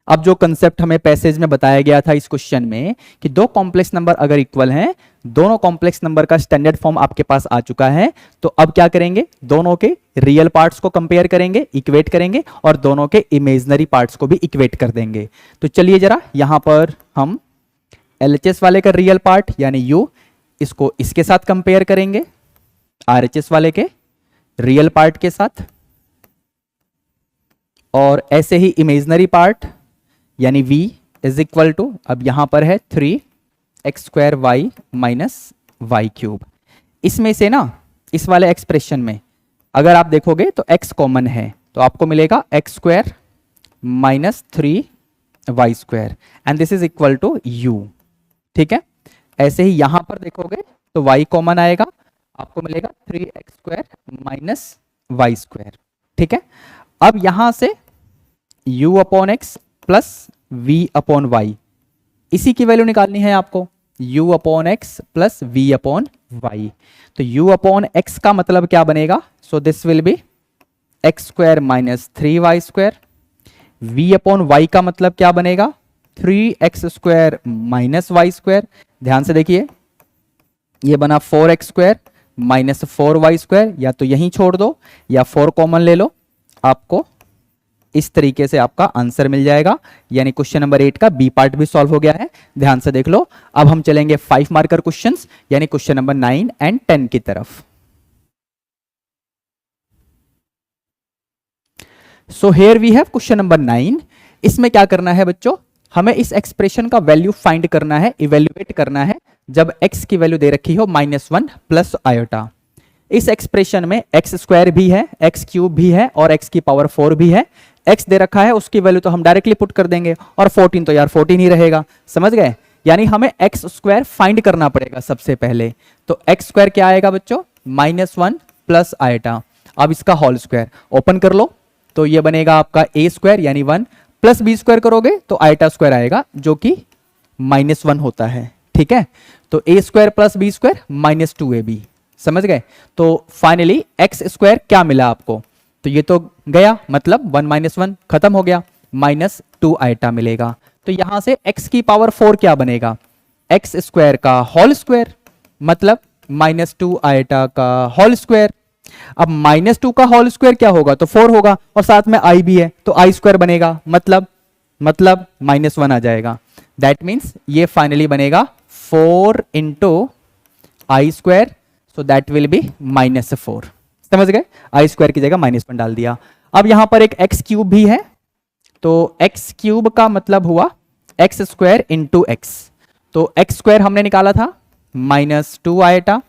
अब जो कंसेप्ट हमें पैसेज में बताया गया था इस क्वेश्चन में कि दो कॉम्प्लेक्स नंबर अगर इक्वल हैं, दोनों कॉम्प्लेक्स नंबर का स्टैंडर्ड फॉर्म आपके पास आ चुका है, तो अब क्या करेंगे, दोनों के रियल पार्ट्स को कंपेयर करेंगे, इक्वेट करेंगे, और दोनों के इमेजिनरी पार्ट्स को भी इक्वेट कर देंगे। तो चलिए जरा यहां पर हम एलएचएस वाले का रियल पार्ट यानी u, इसको इसके साथ कंपेयर करेंगे आरएचएस वाले के रियल पार्ट के साथ, और ऐसे ही इमेजिनरी पार्ट यानी v इज इक्वल टू, अब यहां पर है 3x square y minus y cube. इसमें से ना इस वाले एक्सप्रेशन में अगर आप देखोगे तो x कॉमन है, तो आपको मिलेगा x square minus 3y square and this is equal to u, ठीक है। ऐसे ही यहां पर देखोगे तो y कॉमन आएगा, आपको मिलेगा 3x square minus Y square, ठीक है। अब यहां से u upon x plus v upon y, इसी की वैल्यू निकालनी है आपको, u upon x plus v upon y. तो u अपॉन एक्स का मतलब क्या बनेगा, so this will be x square minus 3y square, v upon y का मतलब क्या बनेगा 3x square minus Y square. ध्यान से देखिए ये बना 4x square minus 4y square, या तो यहीं छोड़ दो या 4 कॉमन ले लो, आपको इस तरीके से आपका आंसर मिल जाएगा। यानी क्वेश्चन नंबर 8 का बी पार्ट भी सॉल्व हो गया है, ध्यान से देख लो। अब हम चलेंगे 5 मार्कर क्वेश्चंस यानी क्वेश्चन नंबर 9 एंड 10 की तरफ। So here we have question number 9। इसमें क्या करना है बच्चों, हमें इस एक्सप्रेशन का वैल्यू फाइंड करना है, इवेल्युएट करना है जब x की वैल्यू दे रखी हो -1 प्लस आयोटा। इस एक्सप्रेशन में x स्क्वायर भी है, x क्यूब भी है और x की पावर 4 भी है। x दे रखा है उसकी वैल्यू तो हम डायरेक्टली पुट कर देंगे, और 14 तो यार 14 ही रहेगा, समझ गए। यानी हमें x स्क्वायर फाइंड करना पड़ेगा सबसे पहले। तो x स्क्वायर क्या आएगा बच्चों, -1 प्लस आयोटा। अब इसका होल स्क्वायर ओपन कर लो तो ये बनेगा आपका a स्क्वायर यानी 1 प्लस b स्क्वायर करोगे तो आयोटा स्क्वायर आएगा जो कि -1 होता है, ठीक है। तो a square plus b square -2ab, समझ गए। तो फाइनली x स्क्वायर क्या मिला आपको, तो ये तो गया, मतलब 1 - 1 खत्म हो गया, -2 आयोटा मिलेगा। तो यहां से x की पावर 4 क्या बनेगा, x स्क्वायर का होल स्क्वायर, मतलब -2 आयोटा का होल स्क्वायर। अब -2 का होल स्क्वायर क्या होगा, तो 4 होगा, और साथ में i भी है तो i स्क्वायर बनेगा, मतलब -1 आ जाएगा। दैट मीन्स ये फाइनली बनेगा 4 into I square, so that will be -4, समझ गए। आई स्क्वायर की जगह -1 डाल दिया। अब यहां पर एक एक्स क्यूब भी है, तो एक्स क्यूब का मतलब हुआ एक्स स्क्वायर इंटू एक्स। तो एक्स स्क्वायर हमने निकाला था -2 आयोटा,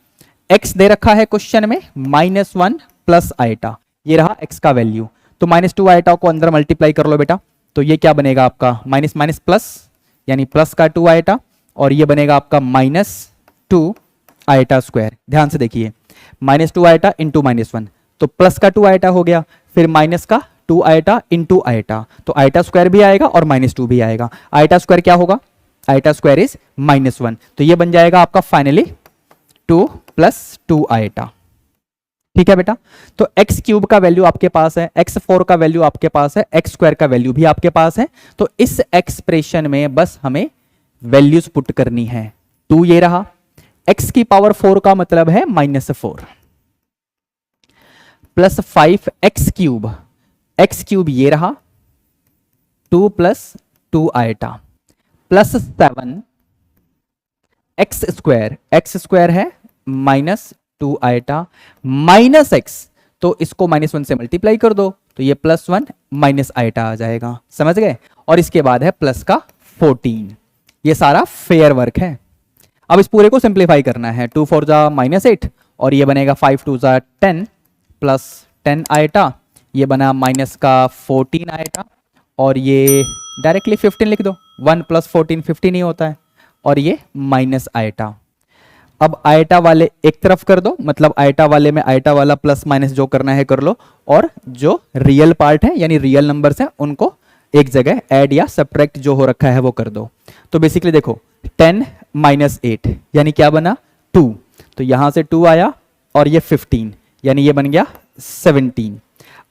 एक्स दे रखा है क्वेश्चन में -1 प्लस आयोटा, ये रहा एक्स का वैल्यू। तो -2 आयोटा को अंदर मल्टीप्लाई कर लो बेटा, तो ये क्या बनेगा आपका माइनस माइनस प्लस, यानी प्लस का 2 आयोटा, और ये बनेगा आपका -2 आयोटा स्क्वायर। ध्यान से देखिए -2 आयोटा इंटू -1, तो प्लस का 2 आयोटा हो गया, फिर माइनस का 2 आयोटा इंटू आयोटा, तो आयोटा स्क्वायर भी आएगा और -2 भी आएगा। आयोटा स्क्वायर क्या होगा, आयोटा स्क्वायर इज -1, तो ये बन जाएगा आपका फाइनली 2 + 2 आयोटा, ठीक है बेटा। तो x क्यूब का वैल्यू आपके पास है, x4 का वैल्यू आपके पास है, x स्क्वायर का वैल्यू भी आपके पास है। तो इस एक्सप्रेशन में बस हमें वैल्यूज पुट करनी है। 2 ये रहा, x की पावर 4 का मतलब है -4 plus 5 x cube, x cube ये रहा 2 + 2 iota plus 7 x square, x square है -2 आयोटा माइनस x, तो इसको -1 से मल्टीप्लाई कर दो तो ये +1 माइनस आयोटा आ जाएगा, समझ गए। और इसके बाद है प्लस का 14, ये सारा फेयर वर्क है। अब इस पूरे को सिंप्लीफाई करना है, 2 4 जा -8 और ये बनेगा 5 2 जा 10 प्लस 10 आएटा, ये बना माइनस का 14 आएटा और ये डायरेक्टली 15 लिख दो, 1 + 14 15 ही होता है और ये माइनस आएटा। अब आएटा वाले एक तरफ कर दो, मतलब आएटा वाले में आएटा वाला प्लस माइनस जो करना है कर लो, और जो रियल पार्ट है यानी रियल नंबर्स हैं उनको एक जगह ऐड या सब्ट्रैक्ट जो हो रखा है वो कर दो। तो बेसिकली देखो 10 - 8 यानी क्या बना 2, तो यहां से 2 आया और ये 15 यानी ये बन गया 17।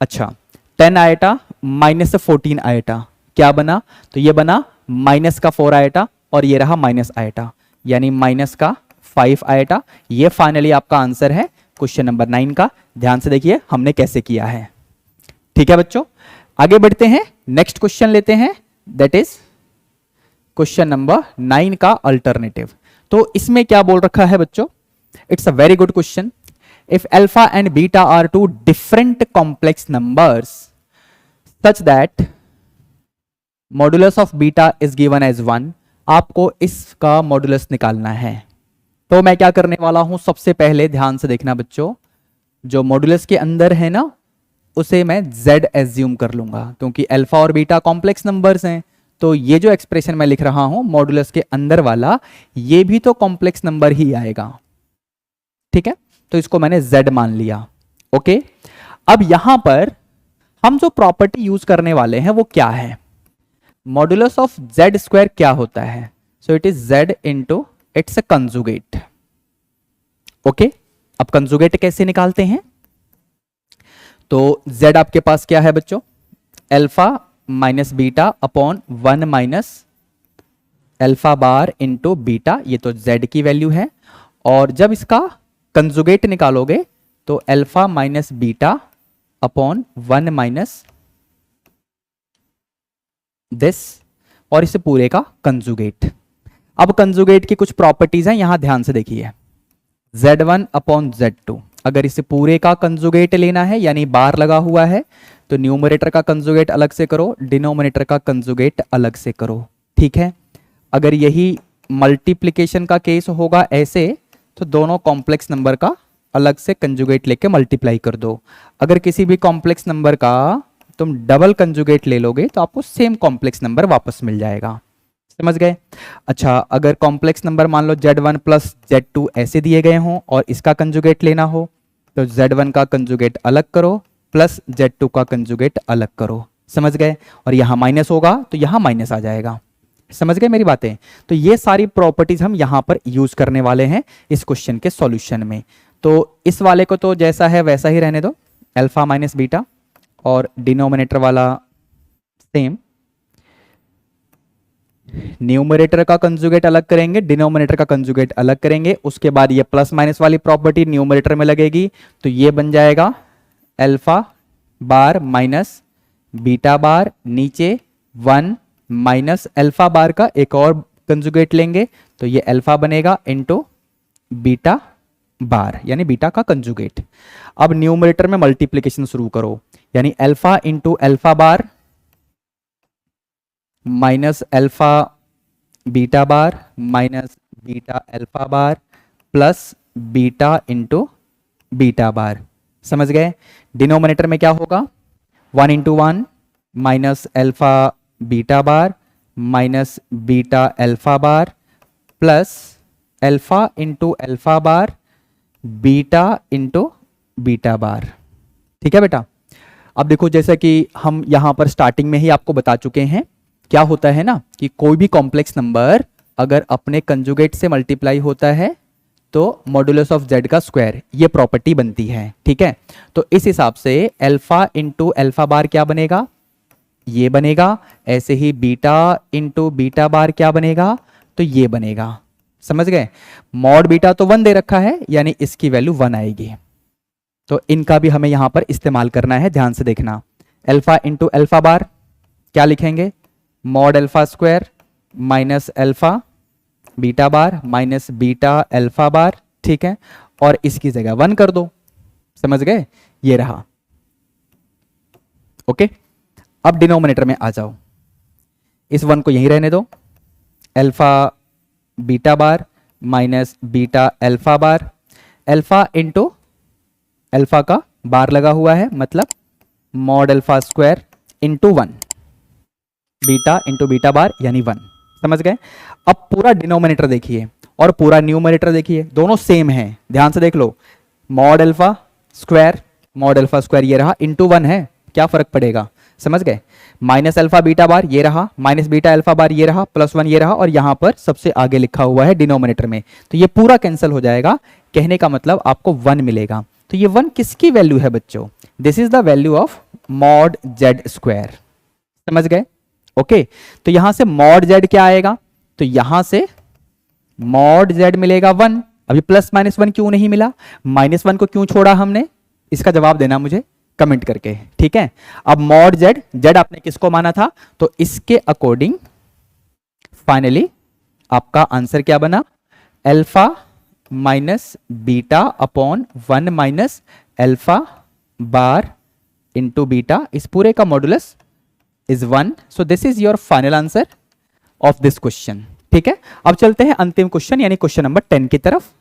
अच्छा 10 आएटा माइनस से 14 आएटा क्या बना, तो ये बना माइनस का 4 आएटा और ये रहा माइनस आएटा यानी माइनस का 5 आएटा। ये फाइनली आपका आंसर है क्वेश्चन नंबर 9 का। ध्यान से देखिए हमने कैसे किया है। ठीक है बच्चों, आगे बढ़ते हैं, नेक्स्ट क्वेश्चन लेते हैं, दैट इज क्वेश्चन नंबर 9 का अल्टरनेटिव। तो इसमें क्या बोल रखा है बच्चों, it's a very good question. If alpha and beta are two different complex numbers such that modulus of beta is given as 1, आपको इसका मॉडुलस निकालना है। तो मैं क्या करने वाला हूं, सबसे पहले ध्यान से देखना बच्चों, जो मॉडुलस के अंदर है ना उसे मैं z एज्यूम कर लूंगा, क्योंकि अल्फा और बीटा कॉम्प्लेक्स नंबर्स हैं। तो ये जो एक्सप्रेशन मैं लिख रहा हूं मॉडुलस के अंदर वाला, ये भी तो कॉम्प्लेक्स नंबर ही आएगा। ठीक है, तो इसको मैंने z मान लिया। ओके, अब यहां पर हम जो प्रॉपर्टी यूज करने वाले हैं वो क्या है, मॉडुलस ऑफ z² क्या होता है, सो it is z into its conjugate. Okay, अब कंजुगेट कैसे निकालते हैं, तो z आपके पास क्या है बच्चों, alpha minus beta upon 1 minus alpha bar into beta, ये तो z की वैल्यू है। और जब इसका कंजुगेट निकालोगे तो alpha minus beta upon 1 minus this, और इसे पूरे का कंजुगेट। अब कंजुगेट की कुछ प्रॉपर्टीज हैं, यहां ध्यान से देखिए, z1 अपॉन z2, अगर इसे पूरे का कंजुगेट लेना है यानी बार लगा हुआ है तो न्यूमरेटर का कंजुगेट अलग से करो, डिनोमिनेटर का कंजुगेट अलग से करो। ठीक है, अगर यही मल्टीप्लिकेशन का केस होगा ऐसे, तो दोनों कॉम्प्लेक्स नंबर का अलग से कंजुगेट लेके मल्टीप्लाई कर दो। अगर किसी भी कॉम्प्लेक्स नंबर का तुम डबल कंजुगेट ले लोगे तो आपको सेम कॉम्प्लेक्स नंबर वापस मिल जाएगा। समझ गए। अच्छा, अगर कॉम्प्लेक्स नंबर मान लो z1 प्लस z2 ऐसे दिए गए हों और इसका कंजुगेट लेना हो तो z1 का कंजुगेट अलग करो प्लस z2 का कंजुगेट अलग करो। समझ गए, और यहां माइनस होगा तो यहां माइनस आ जाएगा। समझ गए मेरी बातें। तो ये सारी प्रॉपर्टीज हम यहां पर यूज करने वाले हैं इस क्वेश्चन के सॉल्यूशन में। तो इस वाले को तो जैसा है वैसा ही रहने दो, अल्फा माइनस बीटा, और डिनोमिनेटर वाला सेम, न्यूमरेटर का कंजुगेट अलग करेंगे, डिनोमिनेटर का कंजुगेट अलग करेंगे। उसके बाद ये प्लस माइनस वाली प्रॉपर्टी न्यूमरेटर में लगेगी, तो ये बन जाएगा अल्फा बार माइनस बीटा बार, नीचे 1 माइनस अल्फा बार का एक और कंजुगेट लेंगे तो ये अल्फा बनेगा इनटू बीटा बार यानी बीटा का कंजुगेट। अब न्यूमरेटर में मल्टीप्लिकेशन शुरू करो, यानी alpha into alpha bar minus alpha beta bar minus beta alpha bar plus beta into beta bar. समझ गए। डिनोमिनेटर में क्या होगा, 1 into 1 minus alpha beta bar minus beta alpha bar plus alpha into alpha bar beta into beta bar. ठीक है बेटा। अब देखो, जैसा कि हम यहां पर स्टार्टिंग में ही आपको बता चुके हैं, क्या होता है ना कि कोई भी कॉम्प्लेक्स नंबर अगर अपने कंजुगेट से मल्टीप्लाई होता है तो मॉडुलस ऑफ z का स्क्वायर, ये प्रॉपर्टी बनती है। ठीक है, तो इस हिसाब से अल्फा इंटू अल्फा बार क्या बनेगा, ये बनेगा। ऐसे ही बीटा इंटू बीटा बार क्या बनेगा, तो ये बनेगा। समझ गए। मॉड बीटा तो 1 दे रखा है यानी इसकी वैल्यू 1 आएगी, तो इनका भी हमें यहां पर इस्तेमाल करना है। ध्यान से देखना, अल्फा इंटू अल्फा बार क्या लिखेंगे, mod alpha square minus alpha beta bar minus beta alpha bar. ठीक है, और इसकी जगह 1 कर दो। समझ गए, ये रहा। ओके, अब डिनोमिनेटर में आ जाओ, इस 1 को यहीं रहने दो, alpha beta bar minus beta alpha bar, alpha into alpha का बार लगा हुआ है मतलब mod alpha square into 1, beta into beta bar यानी 1। समझ गए? अब पूरा डिनोमिनेटर देखिए और पूरा न्यूमरेटर देखिए, दोनों सेम है, ध्यान से देख लो। मॉड अल्फा स्क्वायर ये रहा इंटू 1 है, क्या फर्क पड़ेगा? समझ गए? माइनस अल्फा बीटा बार ये रहा, माइनस बीटा अल्फा बार ये रहा, प्लस 1 ये रहा, और यहां पर सबसे आगे लिखा हुआ है डिनोमिनेटर में, तो ये पूरा कैंसिल हो जाएगा। कहने का मतलब आपको 1 मिलेगा। तो ये 1 किसकी वैल्यू है बच्चों? This is the value of mod Z square. समझ गए? ओके, तो यहां से मॉड जेड क्या आएगा? तो यहां से मॉड जेड मिलेगा 1। अभी प्लस माइनस 1 क्यों नहीं मिला? माइनस 1 को क्यों छोड़ा हमने? इसका जवाब देना मुझे कमेंट करके, ठीक है? अब मॉड जेड, जेड आपने किसको माना था? तो इसके अकॉर्डिंग फाइनली आपका आंसर क्या बना? Alpha minus beta upon 1 minus alpha bar into beta, इस पूरे का modulus is 1। So this is your final answer of this question. ठीक है, अब चलते हैं अंतिम क्वेश्चन यानी क्वेश्चन नंबर 10 की तरफ।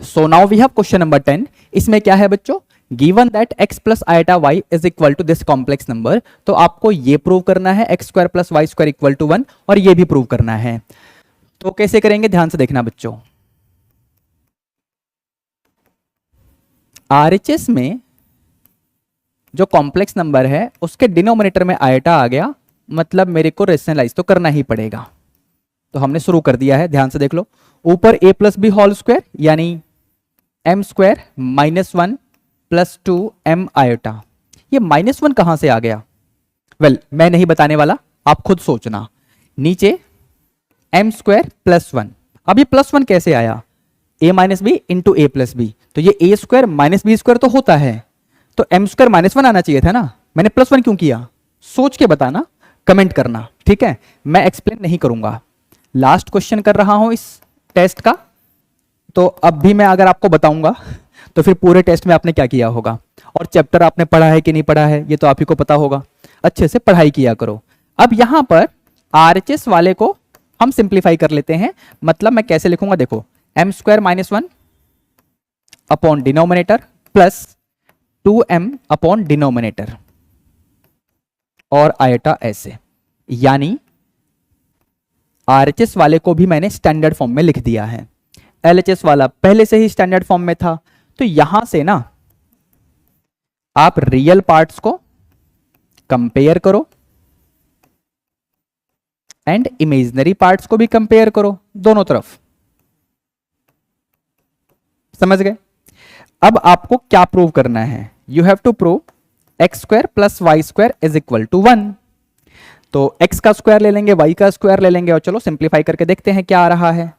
So now we have question number 10। इसमें क्या है बच्चों? Given that x plus iota y is equal to this complex number, तो आपको ये प्रूव करना है x square plus Y square equal to 1, और ये भी प्रूव करना है। तो कैसे करेंगे? ध्यान से देखना बच्चों। RHS में जो कॉम्प्लेक्स नंबर है उसके डिनोमिनेटर में आइटा आ गया, मतलब मेरे को रेशनलाइज तो करना ही पड़ेगा। तो हमने शुरू कर दिया है, ध्यान से देख लो। ऊपर a plus B whole square यानी m स्क्वायर माइनस 1 प्लस 2 m आयोटा। ये माइनस 1 कहां से आ गया? वेल, मैं नहीं बताने वाला, आप खुद सोचना। नीचे m स्क्वायर प्लस 1, अब ये प्लस 1 कैसे आया? a minus b into a plus b, तो ये a square minus B square तो होता है, तो m स्क्वायर माइनस 1 आना चाहिए था ना। मैंने प्लस 1 क्यों किया? सोच के बताना, कमेंट करना, ठीक है? मैं एक्सप्लेन नहीं करूंगा। लास्ट क्वेश्चन कर रहा हूं इस टेस्ट का, तो अब भी मैं अगर आपको बताऊंगा तो फिर पूरे टेस्ट में आपने क्या किया होगा, और चैप्टर आपने पढ़ा है कि नहीं पढ़ा है ये तो आप ही को पता होगा। अच्छे से पढ़ाई किया करो। अब यहां पर RHS वाले को हम सिंप्लीफाई कर लेते हैं, मतलब मैं कैसे लिखूंगा देखो, m square minus 1 upon denominator plus 2m upon denominator और आयटा ऐसे, यानी RHS वाले को भी मैंने स्टैंडर्ड फॉर्म में लिख दिया है। LHS वाला पहले से ही स्टैंडर्ड फॉर्म में था, तो यहां से ना आप रियल पार्ट्स को कंपेयर करो एंड इमेजिनरी पार्ट्स को भी कंपेयर करो, दोनों तरफ। समझ गए? अब आपको क्या प्रूव करना है? You have to prove x square plus Y square is equal to 1। तो x का स्क्वायर ले लेंगे, y का स्क्वायर ले लेंगे, और चलो सिंप्लीफाई करके देखते हैं क्या आ रहा है।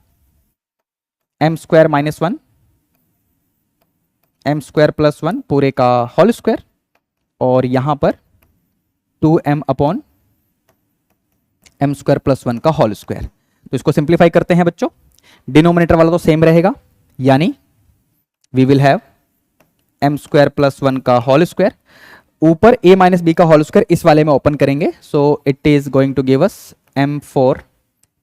m square minus 1 m square plus 1 पूरे का होल स्क्वायर, और यहां पर 2m upon m square plus 1 का होल स्क्वायर। तो इसको सिंप्लीफाई करते हैं बच्चों। डिनोमिनेटर वाला तो सेम रहेगा, यानी we will have m square plus 1 का होल स्क्वायर, ऊपर a माइनस बी का होल स्क्वायर इस वाले में ओपन करेंगे, so it is going to give us m4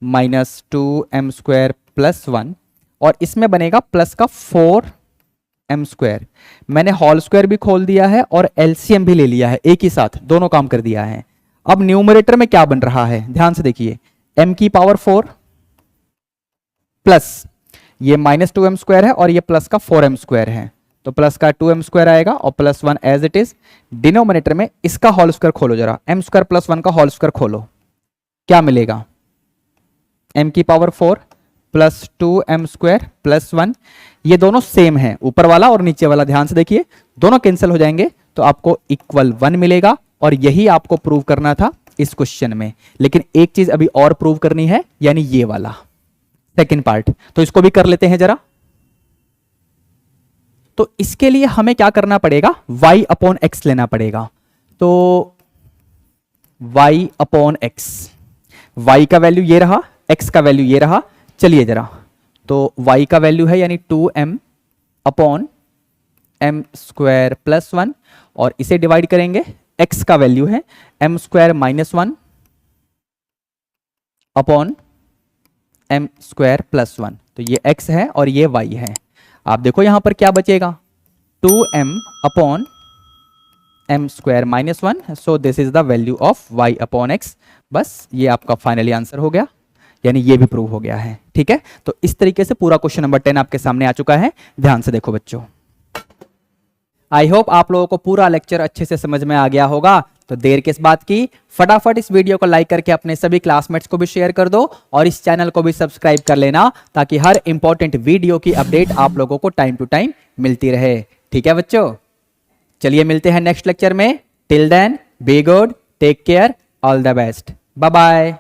minus 2m square plus 1, और इसमें बनेगा प्लस का 4m स्क्वायर। मैंने होल स्क्वायर भी खोल दिया है और एलसीएम भी ले लिया है, एक ही साथ दोनों काम कर दिया है। अब न्यूमरेटर में क्या बन रहा है? ध्यान से देखिए, m की पावर 4 प्लस ये माइनस 2m स्क्वायर है और ये प्लस का 4m स्क्वायर है, तो प्लस का 2m स्क्वायर आएगा और plus 1 as it is. Denominator में इसका होल स्क्वायर खोलो जरा, m स्क्वायर प्लस 1 का होल स्क्वायर खोलो, क्या मिलेगा? m की power 4 plus 2m square plus 1, ये दोनों सेम है, ऊपर वाला और नीचे वाला। ध्यान से देखिए, दोनों कैंसिल हो जाएंगे तो आपको इक्वल 1 मिलेगा, और यही आपको प्रूव करना था इस क्वेश्चन में। लेकिन एक चीज अभी और प्रूव करनी है, यानी ये वाला सेकेंड पार्ट, तो इसको भी कर लेते हैं जरा। तो इसके लिए हमें क्या करना पड़ेगा? y अपॉन एक्स लेना पड़ेगा। तो y अपॉन एक्स, y का वैल्यू ये रहा, x का वैल्यू ये रहा। चलिए जरा, तो y का वैल्यू है यानी 2m upon m square plus 1 और इसे डिवाइड करेंगे, x का वैल्यू है m square minus 1 upon m square plus 1। तो ये x है और ये y है। आप देखो यहां पर क्या बचेगा, 2m upon m square minus 1। So this is the value of y upon x। बस ये आपका फाइनली आंसर हो गया, यानी ये भी प्रूव हो गया है। ठीक है, तो इस तरीके से पूरा क्वेश्चन नंबर 10 आपके सामने आ चुका है। ध्यान से देखो बच्चों। आई होप आप लोगों को पूरा लेक्चर अच्छे से समझ में आ गया होगा। तो देर किस बात की, फटाफट इस वीडियो को लाइक करके अपने सभी क्लासमेट्स को भी शेयर कर दो और इस चैनल को भी सब्सक्राइब कर लेना, ताकि हर इंपॉर्टेंट वीडियो की अपडेट आप लोगों को टाइम टू टाइम मिलती रहे। ठीक है बच्चों, चलिए मिलते हैं नेक्स्ट लेक्चर में। Till then be good, take care, all the best, bye bye.